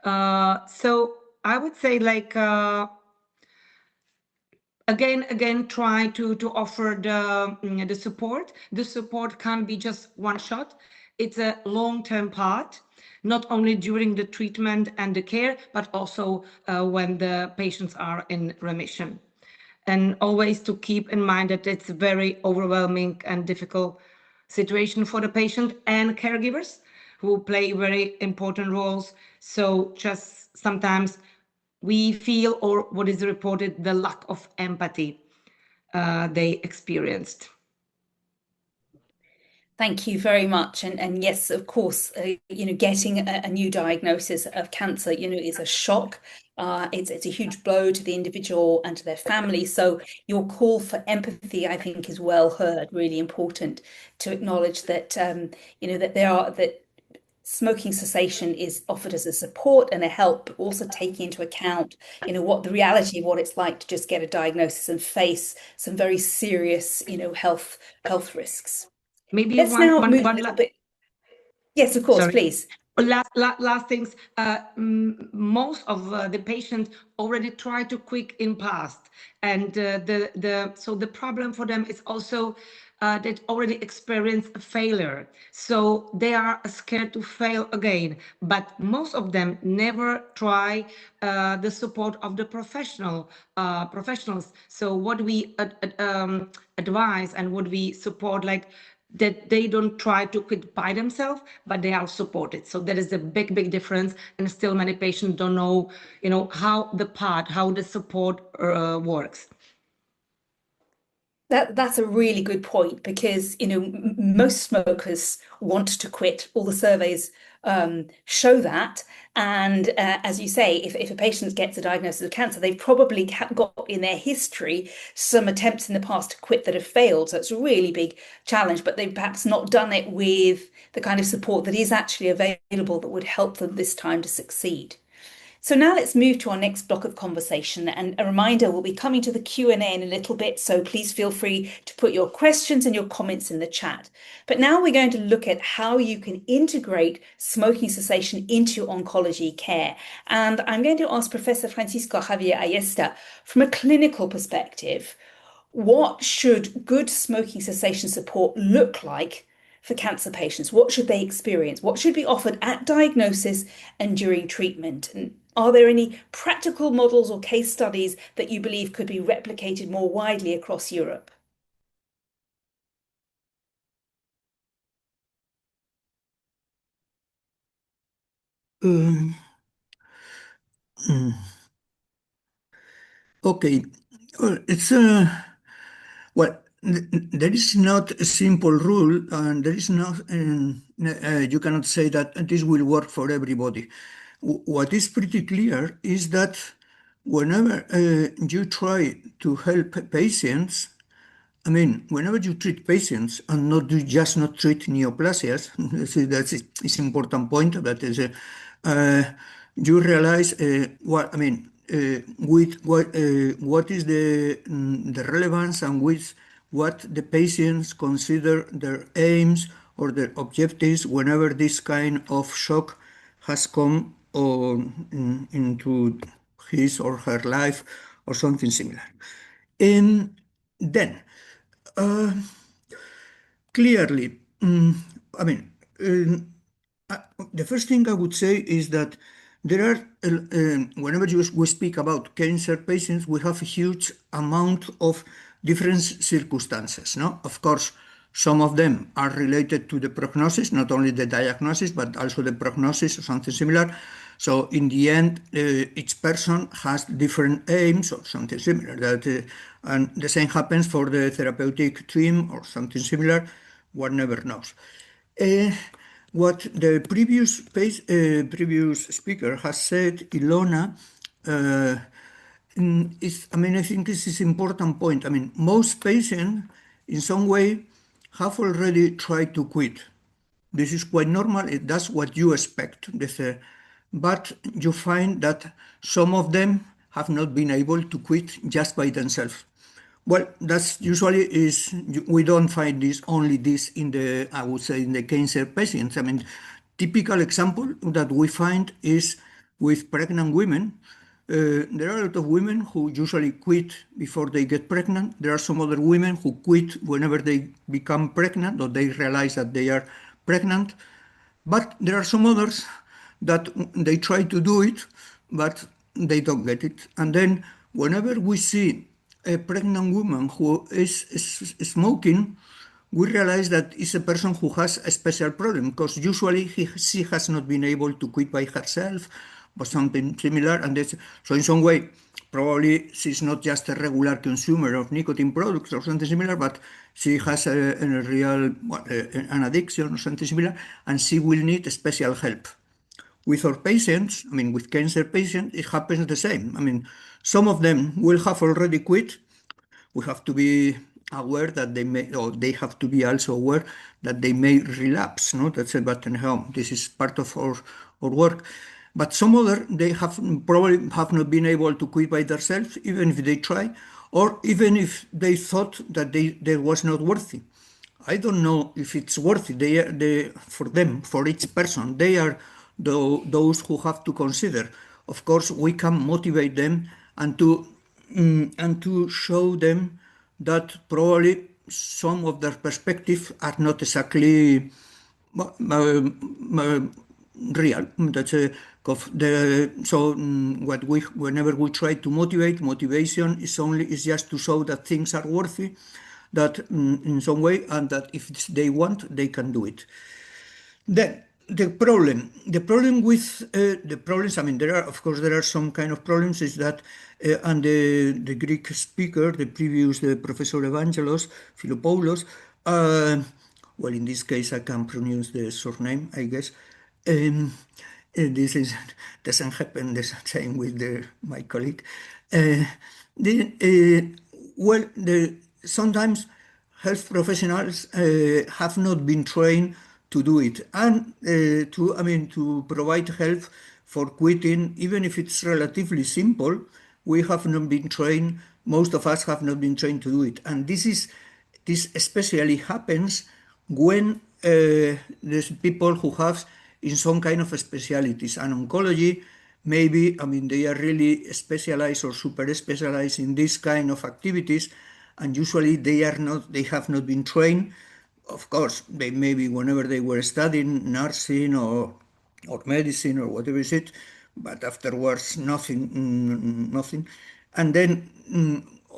So I would say like again try to offer the support. The support can't be just one shot. It's a long-term part, not only during the treatment and the care, but also when the patients are in remission. And always to keep in mind that it's a very overwhelming and difficult situation for the patient and caregivers who play very important roles. So just sometimes we feel, or what is reported, the lack of empathy they experienced. Thank you very much. And yes, of course, getting a new diagnosis of cancer, is a shock. It's a huge blow to the individual and to their family. So your call for empathy, I think, is well heard. Really important to acknowledge that, that smoking cessation is offered as a support and a help, but also taking into account, what the reality of what it's like to just get a diagnosis and face some very serious, health risks. Maybe Let's one, now one, move a one, little bit. Yes, of course, sorry. please. Last things. Most of the patients already tried to quit in past, and so the problem for them is also that already experience a failure, so they are scared to fail again. But most of them never try the support of the professionals. So what we advise and what we support, like, that they don't try to quit by themselves, but they are supported. So that is a big difference, and still many patients don't know, how the support works. That's a really good point because most smokers want to quit. All the surveys show that, and as you say, if a patient gets a diagnosis of cancer, they've probably got in their history some attempts in the past to quit that have failed. So it's a really big challenge, but they've perhaps not done it with the kind of support that is actually available that would help them this time to succeed. So now let's move to our next block of conversation. And a reminder, we'll be coming to the Q&A in a little bit, so please feel free to put your questions and your comments in the chat. But now we're going to look at how you can integrate smoking cessation into oncology care. And I'm going to ask Professor Francisco Javier Ayesta, from a clinical perspective, what should good smoking cessation support look like for cancer patients? What should they experience? What should be offered at diagnosis and during treatment? And are there any practical models or case studies that you believe could be replicated more widely across Europe? Okay, well, there is not a simple rule, and there is not. You cannot say that this will work for everybody. What is pretty clear is that whenever you try to help patients, I mean, whenever you treat patients and just not treat neoplasias, it's important point. That is, you realize what is the relevance and what the patients consider their aims or their objectives whenever this kind of shock has come into his or her life or something similar. And then, clearly, I mean, the first thing I would say is that there are, whenever we speak about cancer patients, we have a huge amount of different circumstances. No, of course, some of them are related to the prognosis, not only the diagnosis, but also the prognosis or something similar. So in the end, each person has different aims or something similar. And the same happens for the therapeutic team or something similar. One never knows. What the previous speaker has said, Ilona, I think this is an important point. I mean, most patients, in some way, have already tried to quit. This is quite normal. That's what you expect. But you find that some of them have not been able to quit just by themselves. Well, that's usually we don't find only this in I would say, in the cancer patients. I mean, typical example that we find is with pregnant women. There are a lot of women who usually quit before they get pregnant. There are some other women who quit whenever they become pregnant or they realize that they are pregnant. But there are some others that they try to do it, but they don't get it. And then whenever we see a pregnant woman who is smoking, we realize that it's a person who has a special problem because usually she has not been able to quit by herself or something similar. And so in some way, probably she's not just a regular consumer of nicotine products or something similar, but she has a real an addiction or something similar, and she will need special help. With our patients, I mean, with cancer patients, it happens the same. I mean, some of them will have already quit. We have to be aware that they may, or they have to be also aware that they may relapse. No, that's a button home. This is part of our work. But some other, they have probably have not been able to quit by themselves, even if they try, or even if they thought that they was not worthy. I don't know if it's worthy. For them, for each person, they are those who have to consider. Of course, we can motivate them and to show them that probably some of their perspectives are not exactly real. That's whenever we try to motivation is just to show that things are worthy, that in some way, and that if they want, they can do it. Then the problem with the problems, I mean, of course, there are some kind of problems, is that, and the Greek speaker, the Professor Evangelos Philopoulos, well, in this case, I can pronounce the surname, I guess. This doesn't happen the same with my colleague. Well, sometimes health professionals have not been trained to do it, and to provide help for quitting, even if it's relatively simple. We have not been trained. Most of us have not been trained to do it, and this especially happens when there's people who have in some kind of specialties. And oncology, maybe, I mean, they are really specialized or super specialized in this kind of activities, and usually they have not been trained. Of course, they maybe whenever they were studying nursing or medicine or whatever is it, but afterwards nothing. And then,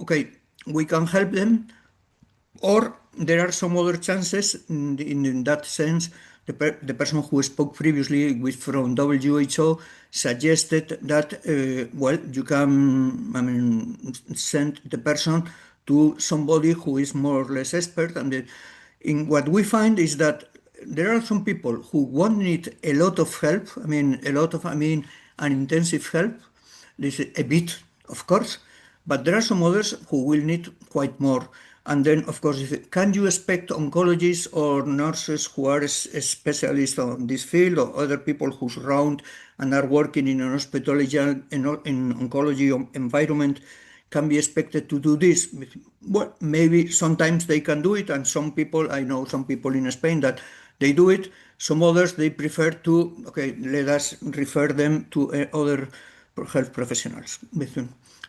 okay, we can help them, or there are some other chances in that sense. The person who spoke previously from WHO suggested that, well, you can, I mean, send the person to somebody who is more or less expert. And in what we find is that there are some people who won't need a lot of help, an intensive help. This is a bit, of course, but there are some others who will need quite more. And then, of course, can you expect oncologists or nurses who are specialists on this field, or other people who's around and are working in an hospitality in oncology environment, can be expected to do this? Well, maybe sometimes they can do it, and some people, I know some people in Spain that they do it. Some others, they prefer to, okay, let us refer them to other health professionals.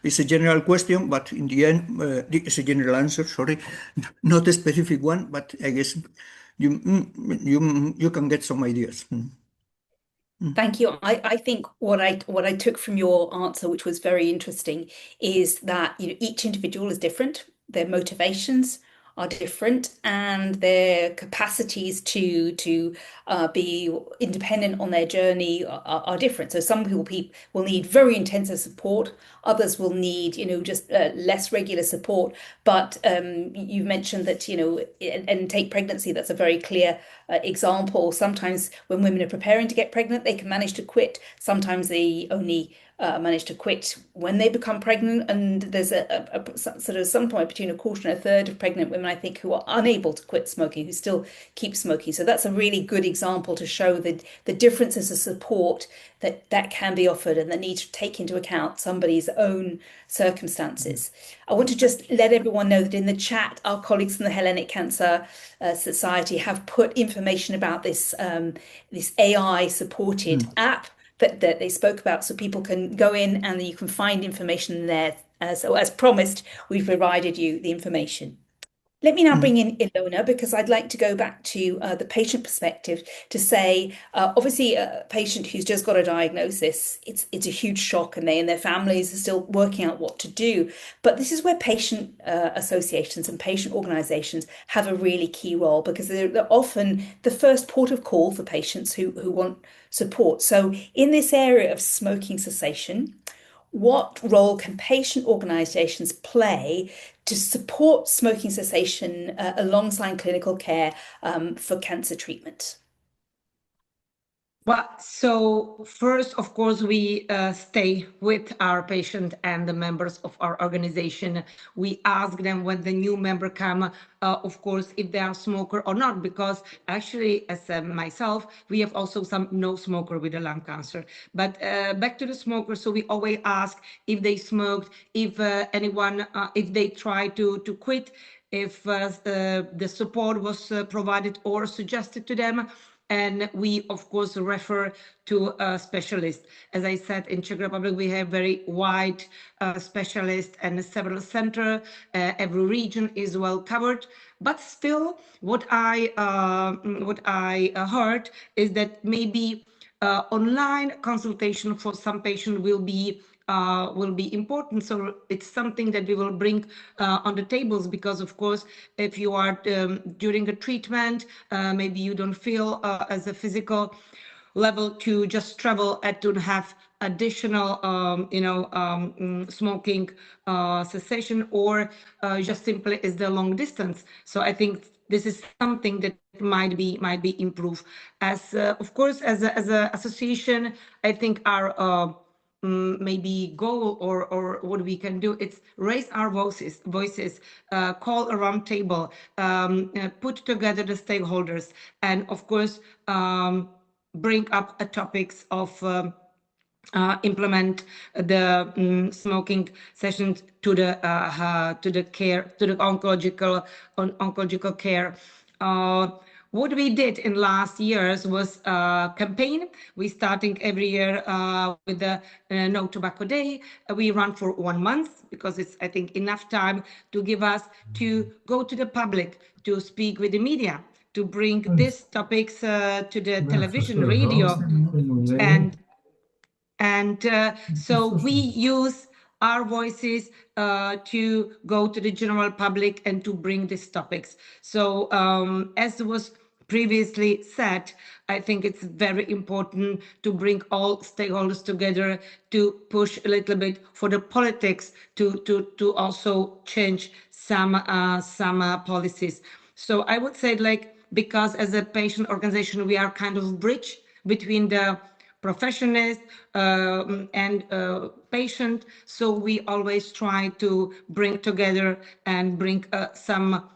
It's a general question, but in the end, it's a general answer, sorry, not a specific one, but I guess you can get some ideas. Thank you. I think what I took from your answer, which was very interesting, is that each individual is different. Their motivations are different, and their capacities to be independent on their journey are different. So some people will need very intensive support. Others will need, just less regular support. But you mentioned that, and take pregnancy, that's a very clear example. Sometimes when women are preparing to get pregnant, they can manage to quit. Sometimes they only manage to quit when they become pregnant. And there's a sort of some point between a quarter and a third of pregnant women, I think, who are unable to quit smoking, who still keep smoking. So that's a really good example to show the differences of support that can be offered, and that need to take into account somebody's own circumstances. I want to just let everyone know that in the chat, our colleagues from the Hellenic Cancer Society have put information about this AI supported app that they spoke about, so people can go in and you can find information there. So as promised, we've provided you the information. Let me now bring in Ilona because I'd like to go back to the patient perspective to say, obviously, a patient who's just got a diagnosis, it's a huge shock, and they and their families are still working out what to do. But this is where patient associations and patient organisations have a really key role because they're often the first port of call for patients who want support. So, in this area of smoking cessation, what role can patient organisations play to support smoking cessation alongside clinical care for cancer treatment? Well, so first, of course, we stay with our patient and the members of our organization. We ask them when the new member come, of course, if they are smoker or not, because actually, as myself, we have also some no smoker with the lung cancer. But back to the smoker, so we always ask if they smoked, if anyone, if they try to quit, if the support was provided or suggested to them. And we, of course, refer to a specialist. As I said, in Czech Republic, we have very wide specialists and several centers. Every region is well covered. But still, what I heard is that maybe online consultation for some patient will be important. So it's something that we will bring on the tables because, of course, if you are during a treatment, maybe you don't feel as a physical level to just travel and to have additional, smoking cessation, or just simply is the long distance. So I think this is something that might be improved. As of course, as a association, I think our maybe goal or what we can do, it's raise our voices, call a round table, put together the stakeholders, and of course bring up topics of implement the smoking sessions to the care, to the oncological care. What we did in last years was a campaign. We starting every year with the No Tobacco Day. We run for 1 month because it's, I think, enough time to give us to go to the public, to speak with the media, to bring these topics to the television, radio, and so we use our voices to go to the general public and to bring these topics. So as was previously said, I think it's very important to bring all stakeholders together to push a little bit for the politics to also change some policies. So I would say, like, because as a patient organization, we are kind of bridge between the professionals and patient. So we always try to bring together and bring some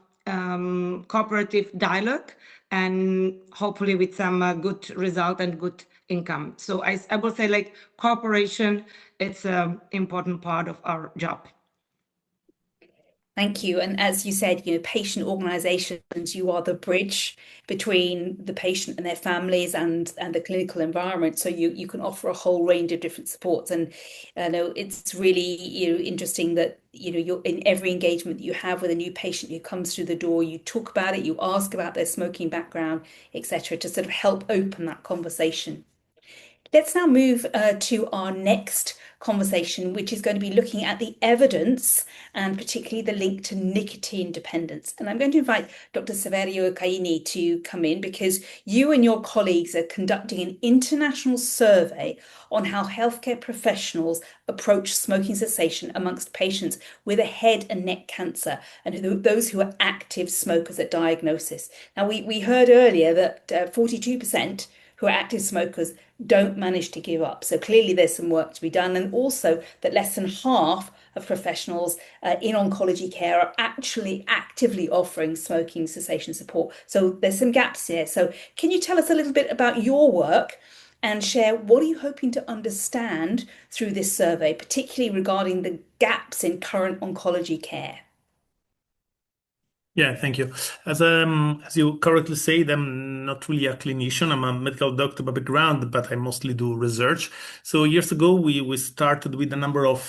cooperative dialogue, and hopefully with some good result and good income. So I will say, like, cooperation, it's an important part of our job. Thank you. And as you said, patient organisations, you are the bridge between the patient and their families and the clinical environment. So you can offer a whole range of different supports. And I know it's really interesting that you're in every engagement that you have with a new patient who comes through the door, you talk about it, you ask about their smoking background, etc., to sort of help open that conversation. Let's now move to our next conversation, which is going to be looking at the evidence and particularly the link to nicotine dependence. And I'm going to invite Dr. Saverio Caini to come in because you and your colleagues are conducting an international survey on how healthcare professionals approach smoking cessation amongst patients with a head and neck cancer and those who are active smokers at diagnosis. Now, we heard earlier that 42% who are active smokers don't manage to give up. So clearly there's some work to be done. And also that less than half of professionals in oncology care are actually actively offering smoking cessation support. So there's some gaps here. So can you tell us a little bit about your work and share what are you hoping to understand through this survey, particularly regarding the gaps in current oncology care? Yeah, thank you. As you correctly said, I'm not really a clinician. I'm a medical doctor by background, but I mostly do research. So years ago, we started with a number of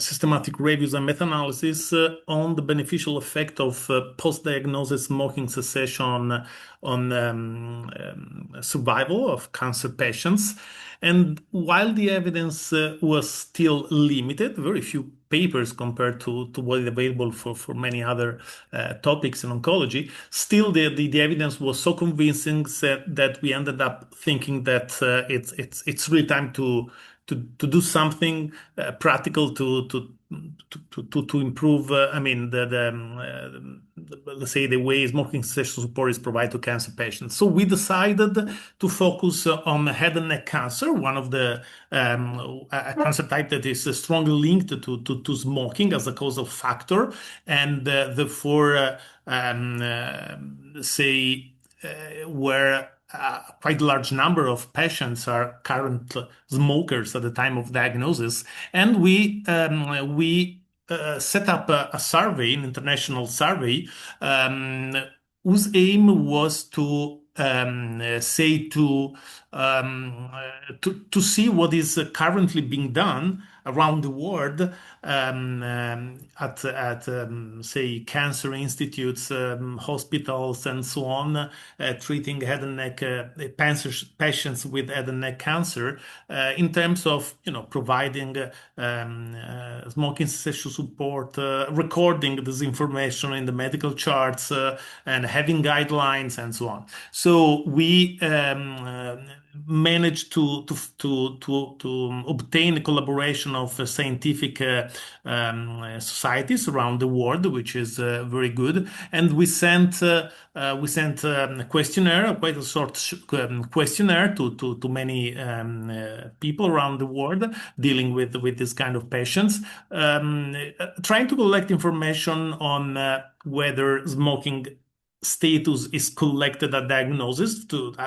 systematic reviews and meta-analysis on the beneficial effect of post-diagnosis smoking cessation on survival of cancer patients. And while the evidence was still limited, very few papers compared to what is available for many other topics in oncology, still the evidence was so convincing that we ended up thinking that it's really time to do something practical to improve. I mean, let's say the way smoking cessation support is provided to cancer patients. So we decided to focus on head and neck cancer, one of the a cancer type that is strongly linked to smoking as a causal factor, and therefore, say, where quite a large number of patients are current smokers at the time of diagnosis, and we set up a survey, an international survey, whose aim was to say to see what is currently being done around the world at say cancer institutes, hospitals, and so on, treating head and neck patients with head and neck cancer, in terms of providing smoking cessation support, recording this information in the medical charts, and having guidelines and so on. So we managed to obtain the collaboration of scientific societies around the world, which is very good. And we sent a questionnaire, quite a short questionnaire to many people around the world dealing with this kind of patients, trying to collect information on whether smoking status is collected at diagnosis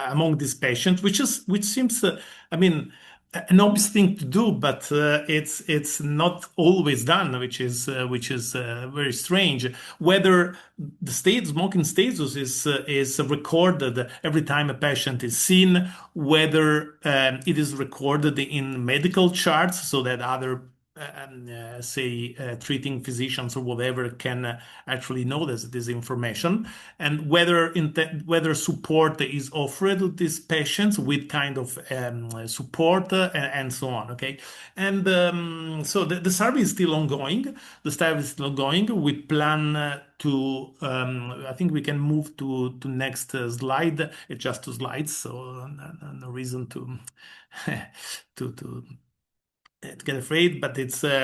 among these patients, which seems, I mean, an obvious thing to do, but it's not always done, which is very strange. Whether the smoking status is recorded every time a patient is seen, whether it is recorded in medical charts so that other say treating physicians or whatever can actually notice this information, and whether support is offered to these patients with kind of support, and so on. Okay, and so the survey is still ongoing. The study is still ongoing. We plan to I think we can move to next slide. It's just 2 slides, so no reason to to get afraid, but it's the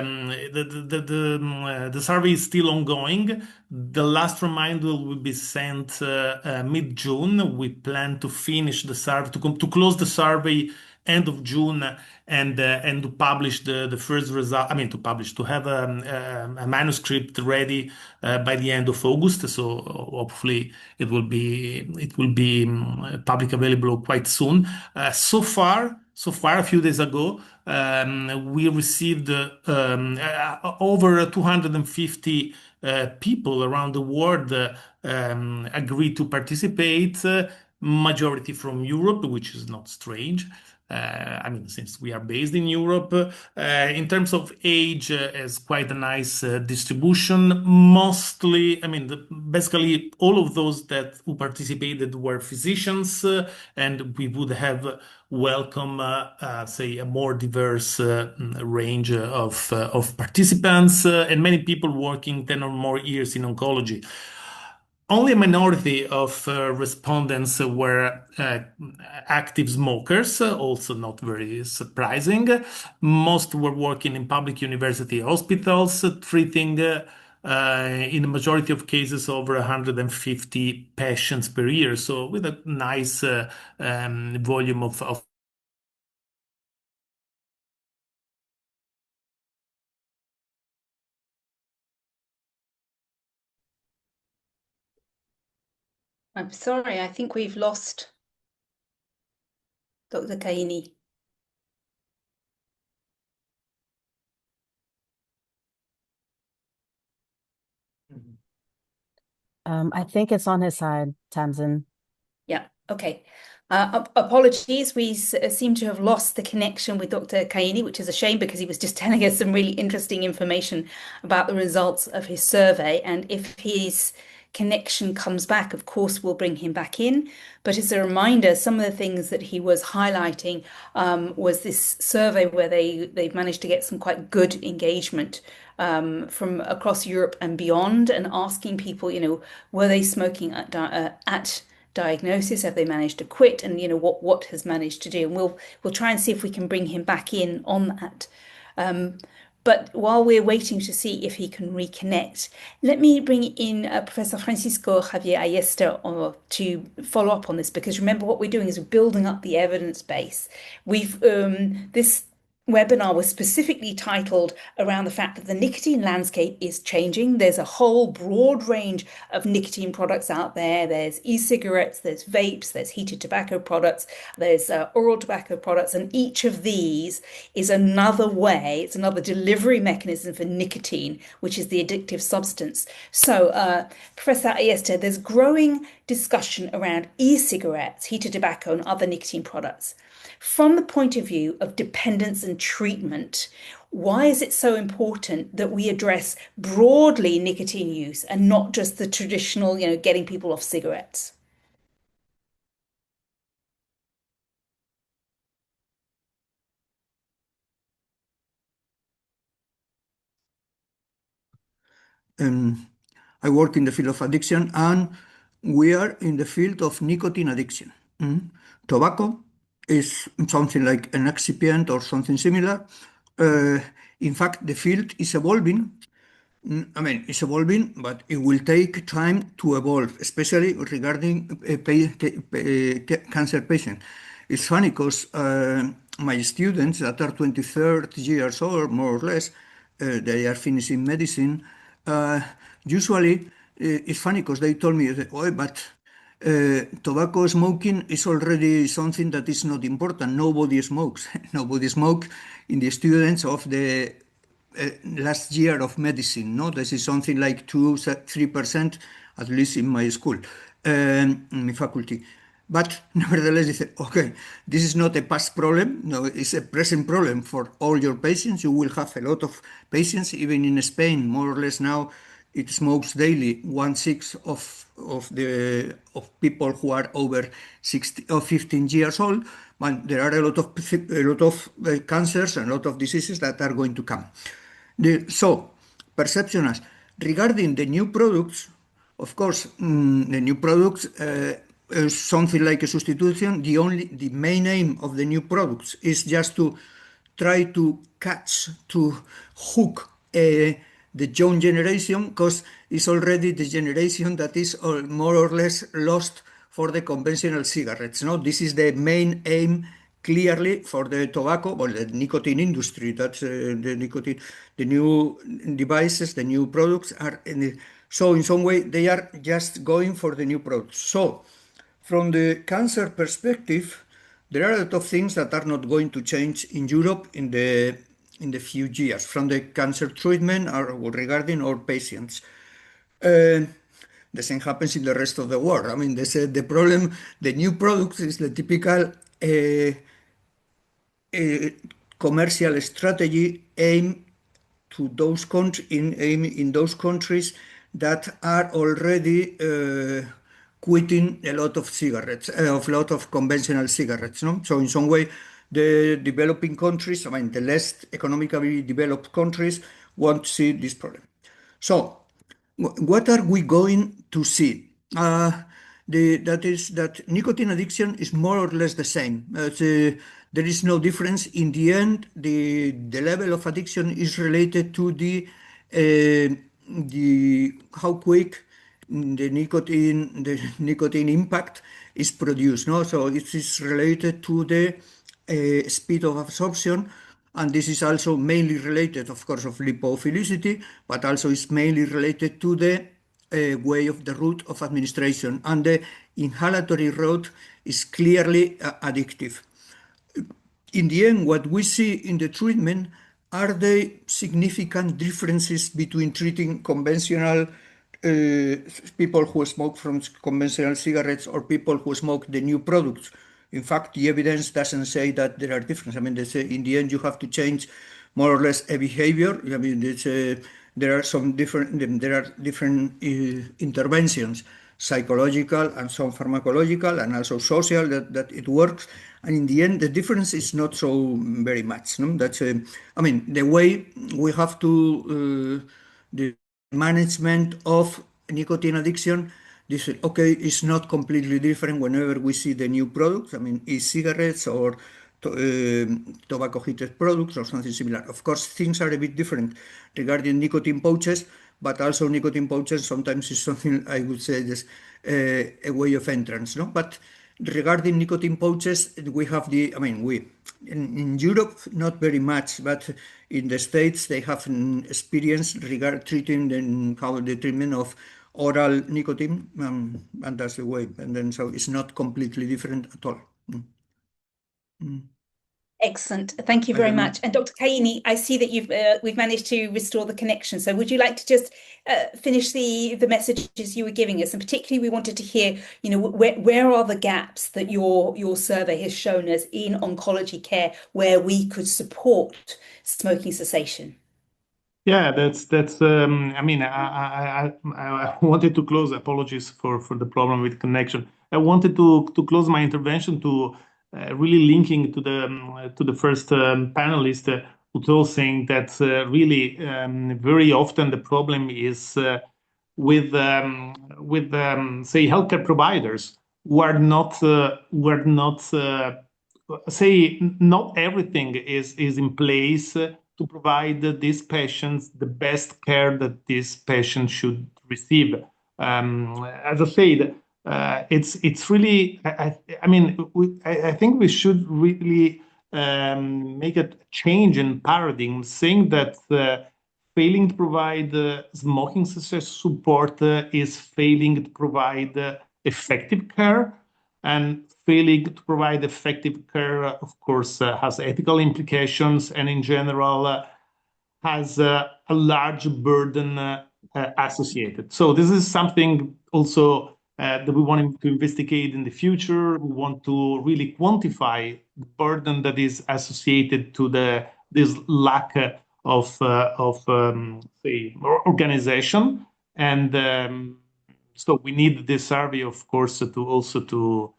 survey is still ongoing. The last reminder will be sent mid-June. We plan to finish the survey, to close the survey end of June, and to publish the first result. I mean, to have a manuscript ready by the end of August. So hopefully it will be public available quite soon. So far, a few days ago, we received over 250 people around the world agreed to participate, majority from Europe, which is not strange. I mean, since we are based in Europe, in terms of age, is quite a nice distribution. Mostly, I mean, basically all of those who participated were physicians, and we would have welcome, say, a more diverse range of participants, and many people working 10 or more years in oncology. Only a minority of respondents were active smokers, also not very surprising. Most were working in public university hospitals, treating in the majority of cases over 150 patients per year. So with a nice volume of I'm sorry, I think we've lost Dr. Kaini. I think it's on his side, Tamsin. Yeah, okay. Apologies, we seem to have lost the connection with Dr. Kaini, which is a shame because he was just telling us some really interesting information about the results of his survey. And if his connection comes back, of course, we'll bring him back in. But as a reminder, some of the things that he was highlighting was this survey where they've managed to get some quite good engagement from across Europe and beyond, and asking people, were they smoking at diagnosis? Have they managed to quit? And what has managed to do? And we'll try and see if we can bring him back in on that. But while we're waiting to see if he can reconnect, let me bring in Professor Francisco Javier Ayester to follow up on this, because remember what we're doing is we're building up the evidence base. This webinar was specifically titled around the fact that the nicotine landscape is changing. There's a whole broad range of nicotine products out there. There's e-cigarettes, there's vapes, there's heated tobacco products, there's oral tobacco products, and each of these is another way, it's another delivery mechanism for nicotine, which is the addictive substance. So, Professor Ayester, there's growing discussion around e-cigarettes, heated tobacco, and other nicotine products. From the point of view of dependence and treatment, why is it so important that we address broadly nicotine use and not just the traditional, getting people off cigarettes? I work in the field of addiction, and we are in the field of nicotine addiction. Tobacco is something like an excipient or something similar. In fact, the field is evolving. I mean, it's evolving, but it will take time to evolve, especially regarding cancer patients. It's funny because my students that are 23rd years old, more or less, they are finishing medicine. Usually, it's funny because they told me, oh, but tobacco smoking is already something that is not important. Nobody smokes. Nobody smokes in the students of the last year of medicine. No, this is something like 2-3%, at least in my school, in my faculty. But nevertheless, they said, okay, this is not a past problem. No, it's a present problem for all your patients. You will have a lot of patients, even in Spain, more or less now. It smokes daily 1/6 of people who are over 60 or 15 years old. But there are a lot of cancers and a lot of diseases that are going to come. So, perceptions regarding the new products, of course, the new products is something like a substitution. The main aim of the new products is just to try to hook the young generation, because it's already the generation that is more or less lost for the conventional cigarettes. No, this is the main aim clearly for the tobacco or the nicotine industry. That's the nicotine, the new devices, the new products are so in some way they are just going for the new products. So from the cancer perspective, there are a lot of things that are not going to change in Europe in the few years from the cancer treatment or regarding our patients. The same happens in the rest of the world. I mean, the problem, the new products is the typical commercial strategy aimed to those in those countries that are already quitting a lot of cigarettes, of a lot of conventional cigarettes. No? So in some way, the developing countries, I mean, the less economically developed countries, won't see this problem. So what are we going to see? That nicotine addiction is more or less the same. There is no difference. In the end, the level of addiction is related to the how quick the nicotine impact is produced. No, so it is related to the speed of absorption. And this is also mainly related, of course, of lipophilicity, but also is mainly related to the way of the route of administration. And the inhalatory route is clearly addictive. In the end, what we see in the treatment are the significant differences between treating conventional people who smoke from conventional cigarettes or people who smoke the new products. In fact, the evidence doesn't say that there are differences. I mean, they say in the end you have to change more or less a behavior. I mean, there are different interventions, psychological and some pharmacological and also social that it works. And in the end, the difference is not so very much. No? That's I mean, the way we have to the management of nicotine addiction, this okay is not completely different whenever we see the new products. I mean, e-cigarettes or tobacco heated products or something similar. Of course, things are a bit different regarding nicotine pouches, but also nicotine pouches sometimes is something I would say is a way of entrance. No, but regarding nicotine pouches, we have I mean, in Europe, not very much, but in the States, they have an experience treating how the treatment of oral nicotine, and that's the way. And then, so it's not completely different at all. Excellent. Thank you very much. And Dr. Kaini, I see that we've managed to restore the connection. So would you like to just finish the messages you were giving us? And particularly, we wanted to hear, where are the gaps that your survey has shown us in oncology care where we could support smoking cessation? Yeah, that's. I mean, I wanted to close. Apologies for the problem with connection. I wanted to close my intervention to really linking to the first panelist who was saying that really very often the problem is with say healthcare providers who are not say not everything is in place to provide these patients the best care that these patients should receive. As I said, it's really. I mean, I think we should really make a change in paradigm, saying that failing to provide smoking cessation support is failing to provide effective care, and failing to provide effective care, of course, has ethical implications, and in general has a large burden associated. So this is something also that we want to investigate in the future. We want to really quantify the burden that is associated to this lack of say organization, and so we need this survey, of course, to also to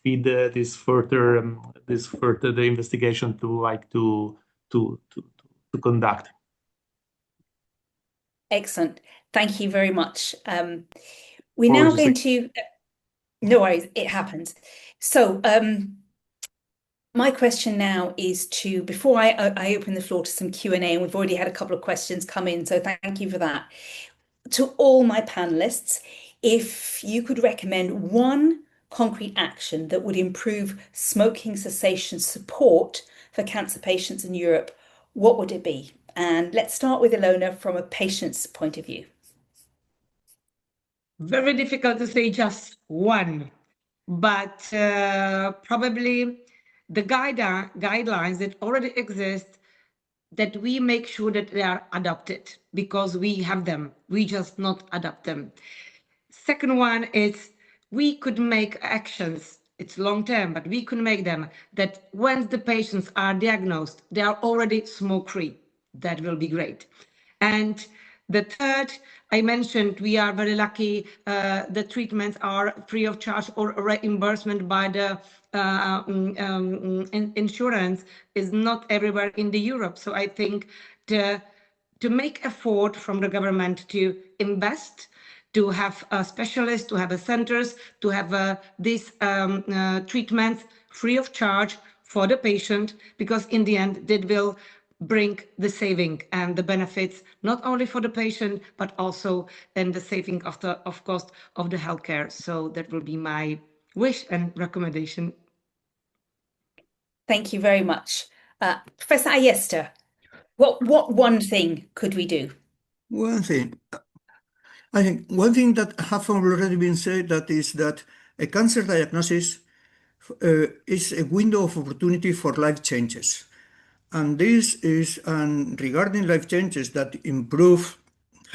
feed this further the investigation to conduct. Excellent. Thank you very much. We're now going to, no worries, it happens. So my question now is before I open the floor to some Q&A, and we've already had a couple of questions come in, so thank you for that. To all my panelists, if you could recommend one concrete action that would improve smoking cessation support for cancer patients in Europe, what would it be? And let's start with Ilona from a patient's point of view. Very difficult to say just one, but probably the guidelines that already exist, that we make sure that they are adopted, because we have them, we just not adopt them. Second one is we could make actions, it's long term, but we could make them that when the patients are diagnosed, they are already smoke free. That will be great. And the third, I mentioned, we are very lucky. The treatments are free of charge or reimbursement by the insurance is not everywhere in the Europe. So I think to make effort from the government to invest, to have specialists, to have centers, to have these treatments free of charge for the patient, because in the end, that will bring the saving and the benefits, not only for the patient, but also in the saving of cost of the healthcare. So that will be my wish and recommendation. Thank you very much. Professor Ayester, what one thing could we do? One thing. I think one thing that have already been said, that is that a cancer diagnosis is a window of opportunity for life changes. And this is regarding life changes that improve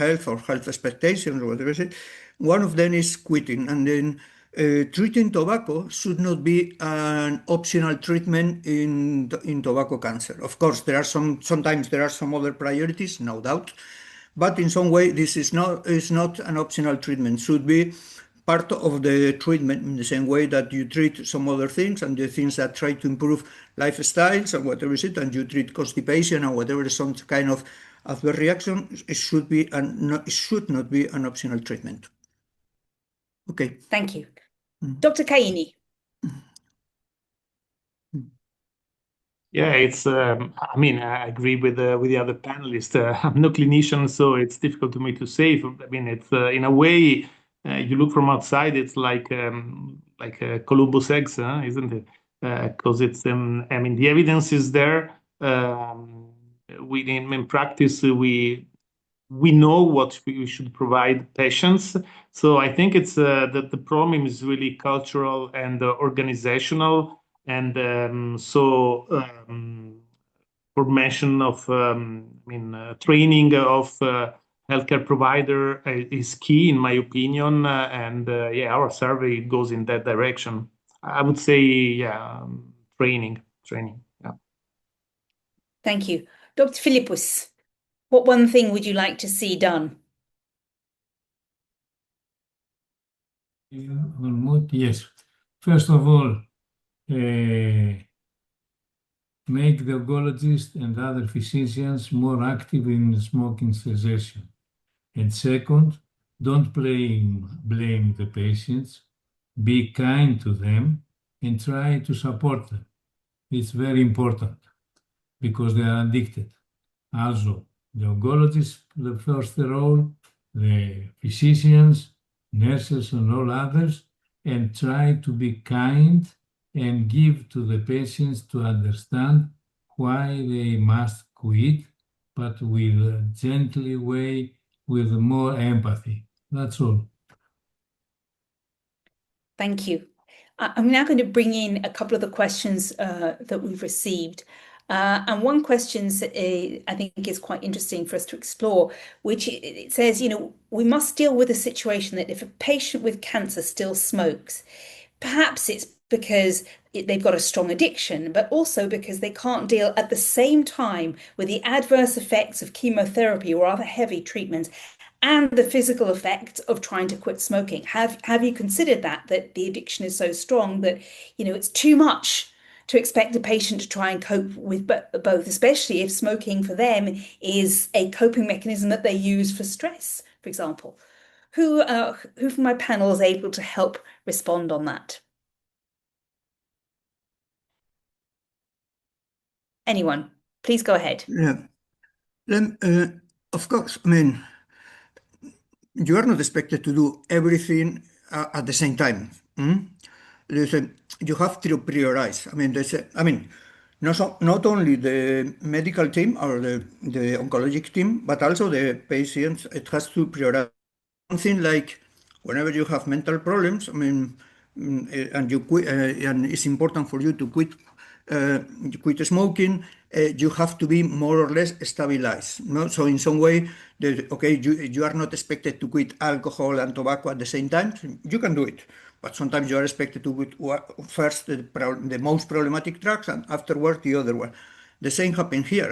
health or health expectations or whatever it is. One of them is quitting, and then treating tobacco should not be an optional treatment in tobacco cancer. Of course, sometimes there are some other priorities, no doubt, but in some way this is not an optional treatment. Should be part of the treatment in the same way that you treat some other things and the things that try to improve lifestyles and whatever is it, and you treat constipation or whatever is some kind of adverse reaction. It should not be an optional treatment. Okay. Thank you. Dr. Caini. Yeah, it's. I mean, I agree with the other panelists. I'm no clinician, so it's difficult to me to say. I mean, it's in a way, you look from outside, it's like Columbus eggs, isn't it? Because it's. I mean, the evidence is there. In practice, we know what we should provide patients. So I think it's that the problem is really cultural and organizational. And formation of, training of healthcare provider is key, in my opinion. Yeah, our survey goes in that direction. I would say, yeah, training. Yeah. Thank you. Dr. Philippus, what one thing would you like to see done? Yes. First of all, make the oncologists and other physicians more active in smoking cessation. And second, don't blame the patients. Be kind to them and try to support them. It's very important because they are addicted. Also, the oncologists, the first role, the physicians, nurses, and all others, and try to be kind and give to the patients to understand why they must quit, but with a gently way, with more empathy. That's all. Thank you. I'm now going to bring in a couple of the questions that we've received. And one question I think is quite interesting for us to explore, which it says, we must deal with a situation that if a patient with cancer still smokes, perhaps it's because they've got a strong addiction, but also because they can't deal at the same time with the adverse effects of chemotherapy or other heavy treatments and the physical effect of trying to quit smoking. Have you considered that the addiction is so strong that, it's too much to expect a patient to try and cope with both, especially if smoking for them is a coping mechanism that they use for stress, for example? Who from my panel is able to help respond on that? Anyone, please go ahead. Yeah. Then, of course, I mean, you are not expected to do everything at the same time. You have to prioritize. Not only the medical team or the oncologic team, but also the patients. It has to prioritize. Something like whenever you have mental problems, and you quit, and it's important for you to quit smoking, you have to be more or less stabilized. No? So in some way, you are not expected to quit alcohol and tobacco at the same time. You can do it, but sometimes you are expected to quit first the most problematic drugs and afterwards the other one. The same happened here.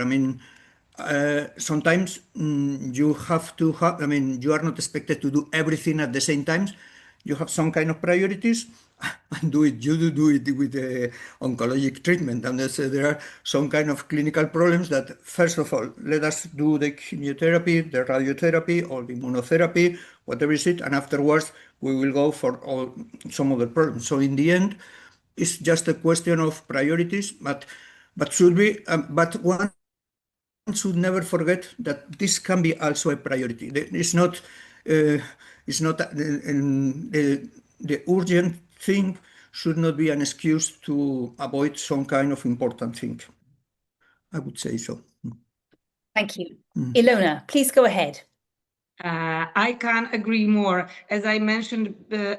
Sometimes you have to have, you are not expected to do everything at the same time. You have some kind of priorities and do it. You do it with the oncologic treatment. And there are some kind of clinical problems that, first of all, let us do the chemotherapy, the radiotherapy, or the immunotherapy, whatever is it. And afterwards, we will go for some other problems. So in the end, it's just a question of priorities, but one should never forget that this can be also a priority. It's not the urgent thing should not be an excuse to avoid some kind of important thing. I would say so. Thank you. Ilona, please go ahead. I can't agree more. As I mentioned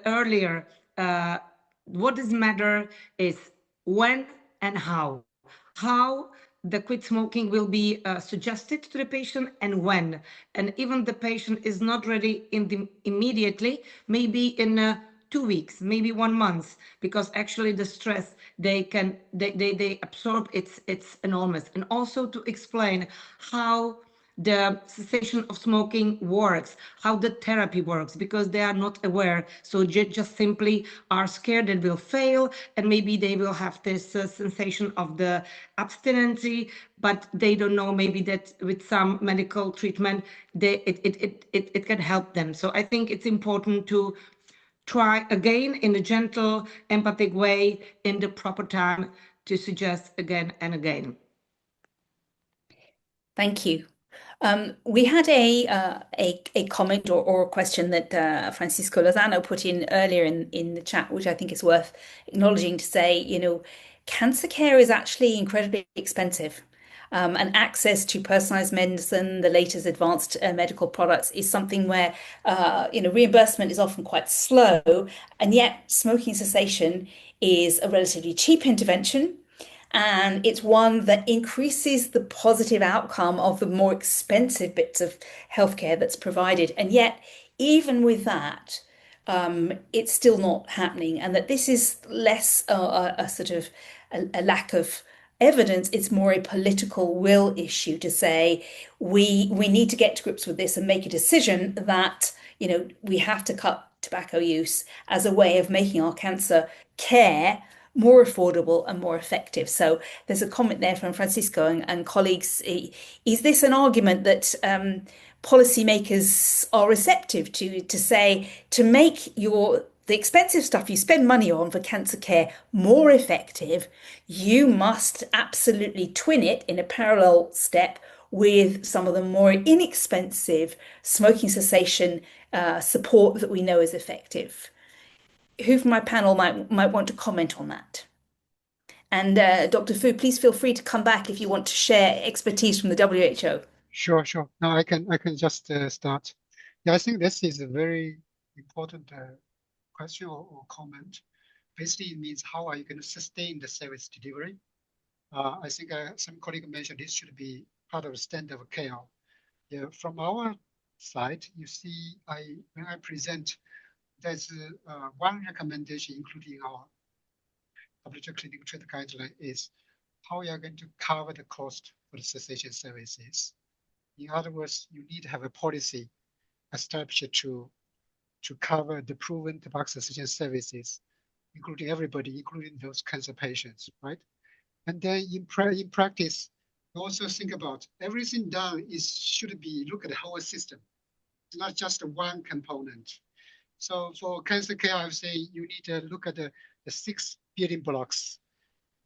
earlier, what does matter is when and how. How the quit smoking will be suggested to the patient and when. And even the patient is not ready immediately, maybe in 2 weeks, maybe 1 month, because actually the stress they absorb, it's enormous. And also to explain how the cessation of smoking works, how the therapy works, because they are not aware. So just simply are scared that will fail, and maybe they will have this sensation of the abstinency, but they don't know maybe that with some medical treatment, it can help them. So I think it's important to try again in a gentle, empathic way, in the proper time, to suggest again and again. Thank you. We had a comment or a question that Francisco Lozano put in earlier in the chat, which I think is worth acknowledging, to say, cancer care is actually incredibly expensive. And access to personalized medicine, the latest advanced medical products, is something where reimbursement is often quite slow, and yet smoking cessation is a relatively cheap intervention. And it's one that increases the positive outcome of the more expensive bits of healthcare that's provided. And yet, even with that, it's still not happening. And that this is less a sort of a lack of evidence. It's more a political will issue to say we need to get to grips with this and make a decision that we have to cut tobacco use as a way of making our cancer care more affordable and more effective. So there's a comment there from Francisco and colleagues. Is this an argument that policymakers are receptive to say, to make the expensive stuff you spend money on for cancer care more effective, you must absolutely twin it in a parallel step with some of the more inexpensive smoking cessation support that we know is effective? Who from my panel might want to comment on that? And Dr. Fu, please feel free to come back if you want to share expertise from the WHO. Sure. No, I can just start. Yeah, I think this is a very important question or comment. Basically, it means how are you going to sustain the service delivery? I think some colleague mentioned this should be part of standard of care. Yeah, from our side, you see, when I present, there's one recommendation, including our WHO clinical trial guideline, is how you are going to cover the cost for the cessation services. In other words, you need to have a policy established to cover the proven tobacco cessation services, including everybody, including those cancer patients, right? And then in practice, also think about everything done should be look at the whole system. It's not just one component. So for cancer care, I would say you need to look at the 6 building blocks.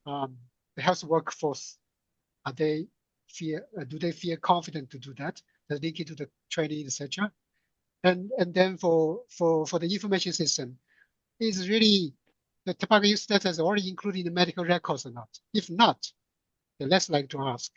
The health workforce, do they feel confident to do that? Does they get to the training, etc. And then for the information system, is really the tobacco use status already included in the medical records or not? If not, they're less likely to ask.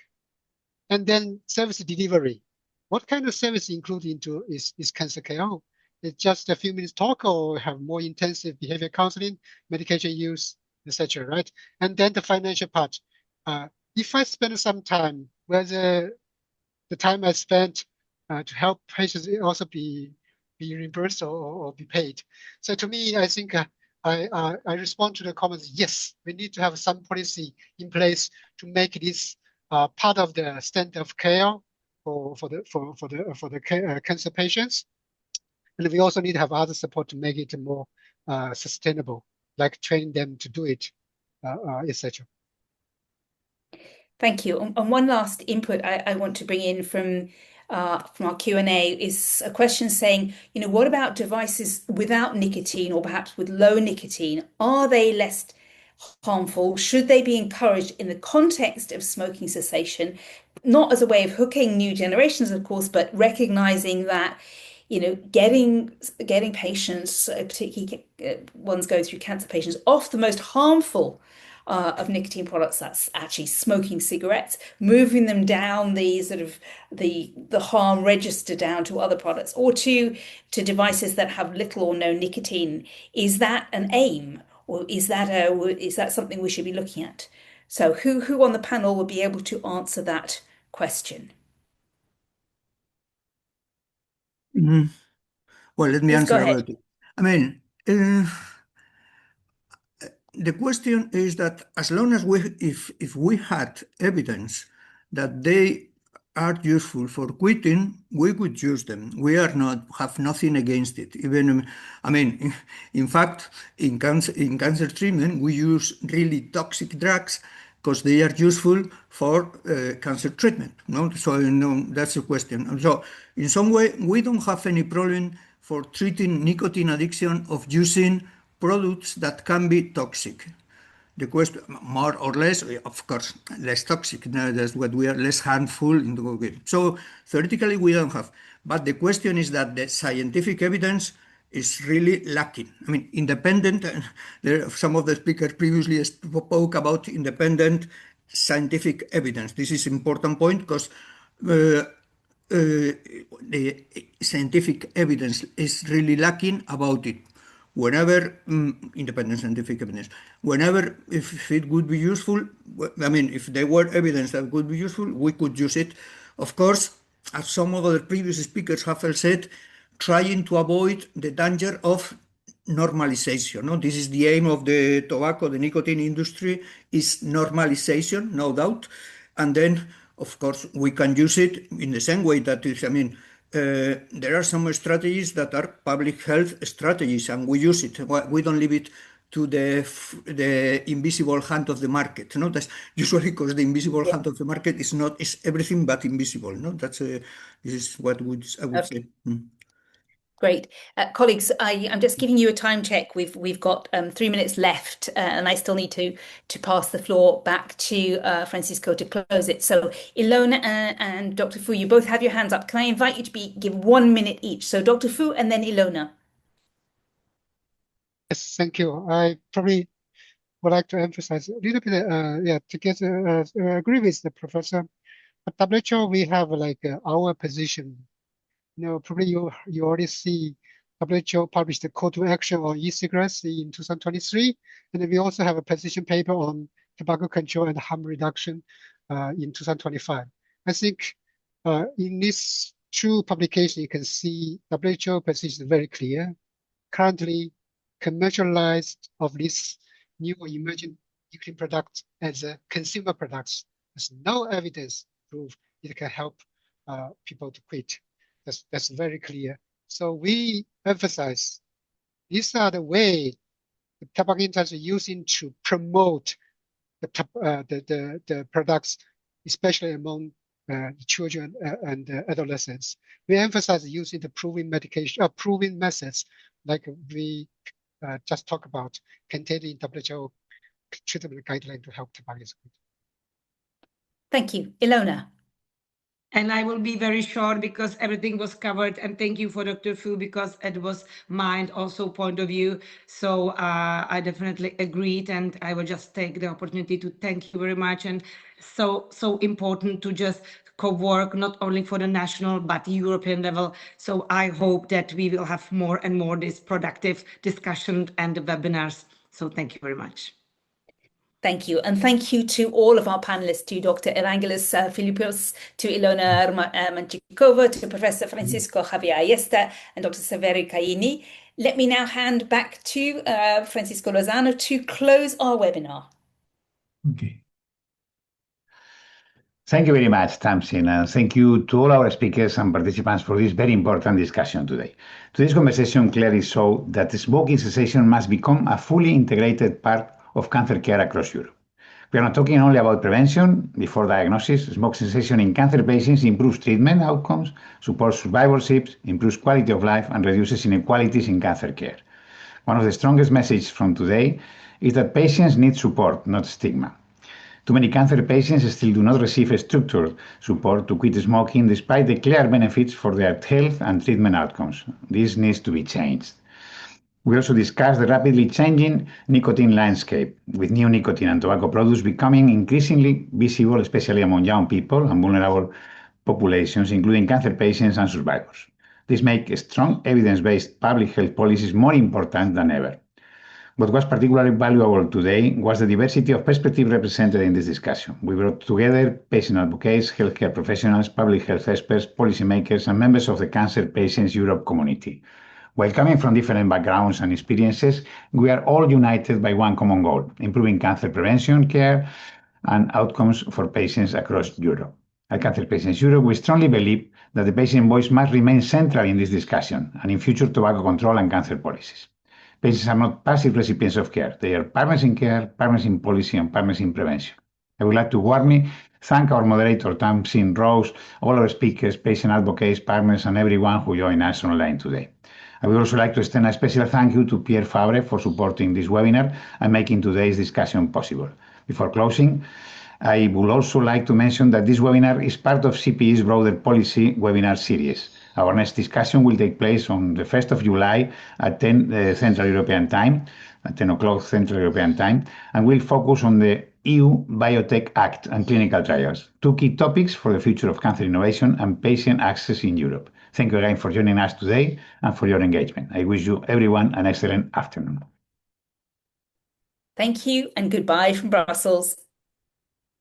And then service delivery. What kind of service included into is cancer care? Oh, it's just a few minutes talk, or have more intensive behavior counseling, medication use, etc. Right? And then the financial part. If I spend some time, whether the time I spent to help patients also be reimbursed or be paid. So to me, I think I respond to the comments. Yes, we need to have some policy in place to make this part of the standard of care for the cancer patients, and we also need to have other support to make it more sustainable, like training them to do it, etc. Thank you. And one last input I want to bring in from our Q&A is a question saying, what about devices without nicotine or perhaps with low nicotine? Are they less harmful? Should they be encouraged in the context of smoking cessation? Not as a way of hooking new generations, of course, but recognizing that getting patients, particularly ones going through cancer patients, off the most harmful of nicotine products, that's actually smoking cigarettes, moving them down the sort of the harm register down to other products or to devices that have little or no nicotine. Is that an aim, or is that something we should be looking at? So who on the panel will be able to answer that question? Well, let me Please go answer ahead. about it. I mean, the question is that as long as if we had evidence that they are useful for quitting, we could use them. We are not have nothing against it. Even, I mean, in fact, in cancer treatment, we use really toxic drugs because they are useful for cancer treatment. No, so that's the question. So, in some way, we don't have any problem for treating nicotine addiction of using products that can be toxic. The question, more or less, of course, less toxic. No, that's what we are less harmful in the cooking. So theoretically, we don't have. But the question is that the scientific evidence is really lacking. I mean, independent. Some of the speakers previously spoke about independent scientific evidence. This is important point because the scientific evidence is really lacking about it. Whenever independent scientific evidence, whenever if it would be useful, I mean, if there were evidence that would be useful, we could use it. Of course, as some of the previous speakers have said, trying to avoid the danger of normalization. No? This is the aim of the tobacco, the nicotine industry, is normalization, no doubt. And then, of course, we can use it in the same way that is, I mean, there are some strategies that are public health strategies, and we use it. We don't leave it to the invisible hand of the market. No, that's usually because the invisible Yeah. hand of the market is everything but invisible. No, that's this is what I would say. Great. Colleagues, I'm just giving you a time check. We've got 3 minutes left, and I still need to pass the floor back to Francisco to close it. So Ilona and Dr. Fu, you both have your hands up. Can I invite you to give 1 minute each? So Dr. Fu and then Ilona. Yes, thank you. I probably would like to emphasize a little bit, to get agree with the professor. At WHO, we have like our position. Probably you already see WHO published a call to action on e-cigarettes in 2023, and then we also have a position paper on tobacco control and harm reduction in 2025. I think in these two publications, you can see WHO position is very clear. Currently, commercialized of this new emerging nicotine product as a consumer products. There's no evidence to prove it can help people to quit. That's very clear. So we emphasize these are the way the tobacco industry is using to promote the products, especially among children and adolescents. We emphasize using the proven medication, proven methods, like we just talked about, contained in WHO treatment guideline to help tobacco use. Thank you. Ilona. And I will be very short because everything was covered. And thank you for Dr. Fu because it was mine also point of view. So I definitely agreed, and I will just take the opportunity to thank you very much. And so important to just co-work not only for the national but European level. So I hope that we will have more and more this productive discussion and webinars. So thank you very much. Thank you. And thank you to all of our panelists, to Dr. Evangelos Philippos, to Ilona Manchikova, to Professor Francisco Javier Ayesta, and Dr. Severi Caini. Let me now hand back to Francisco Lozano to close our webinar. Okay. Thank you very much, Tamsin, and thank you to all our speakers and participants for this very important discussion today. Today's conversation clearly showed that smoking cessation must become a fully integrated part of cancer care across Europe. We are not talking only about prevention before diagnosis. Smoke cessation in cancer patients improves treatment outcomes, supports survivorship, improves quality of life, and reduces inequalities in cancer care. One of the strongest messages from today is that patients need support, not stigma. Too many cancer patients still do not receive structured support to quit smoking despite the clear benefits for their health and treatment outcomes. This needs to be changed. We also discussed the rapidly changing nicotine landscape, with new nicotine and tobacco products becoming increasingly visible, especially among young people and vulnerable populations, including cancer patients and survivors. This makes strong evidence-based public health policies more important than ever. What was particularly valuable today was the diversity of perspectives represented in this discussion. We brought together patient advocates, healthcare professionals, public health experts, policymakers, and members of the Cancer Patients Europe community. While coming from different backgrounds and experiences, we are all united by one common goal: improving cancer prevention, care, and outcomes for patients across Europe. At Cancer Patients Europe, we strongly believe that the patient voice must remain central in this discussion and in future tobacco control and cancer policies. Patients are not passive recipients of care. They are partners in care, partners in policy, and partners in prevention. I would like to warmly thank our moderator, Tamsin Rose, all our speakers, patient advocates, partners, and everyone who joined us online today. I would also like to extend a special thank you to Pierre Fabre for supporting this webinar and making today's discussion possible. Before closing, I would also like to mention that this webinar is part of CPE's broader policy webinar series. Our next discussion will take place on the 1st of July at 10 Central European Time, at 10 o'clock Central European Time, and will focus on the EU Biotech Act and clinical trials, two key topics for the future of cancer innovation and patient access in Europe. Thank you again for joining us today and for your engagement. I wish you everyone an excellent afternoon. Thank you and goodbye from Brussels.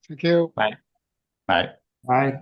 Thank you. Bye. Bye. Bye.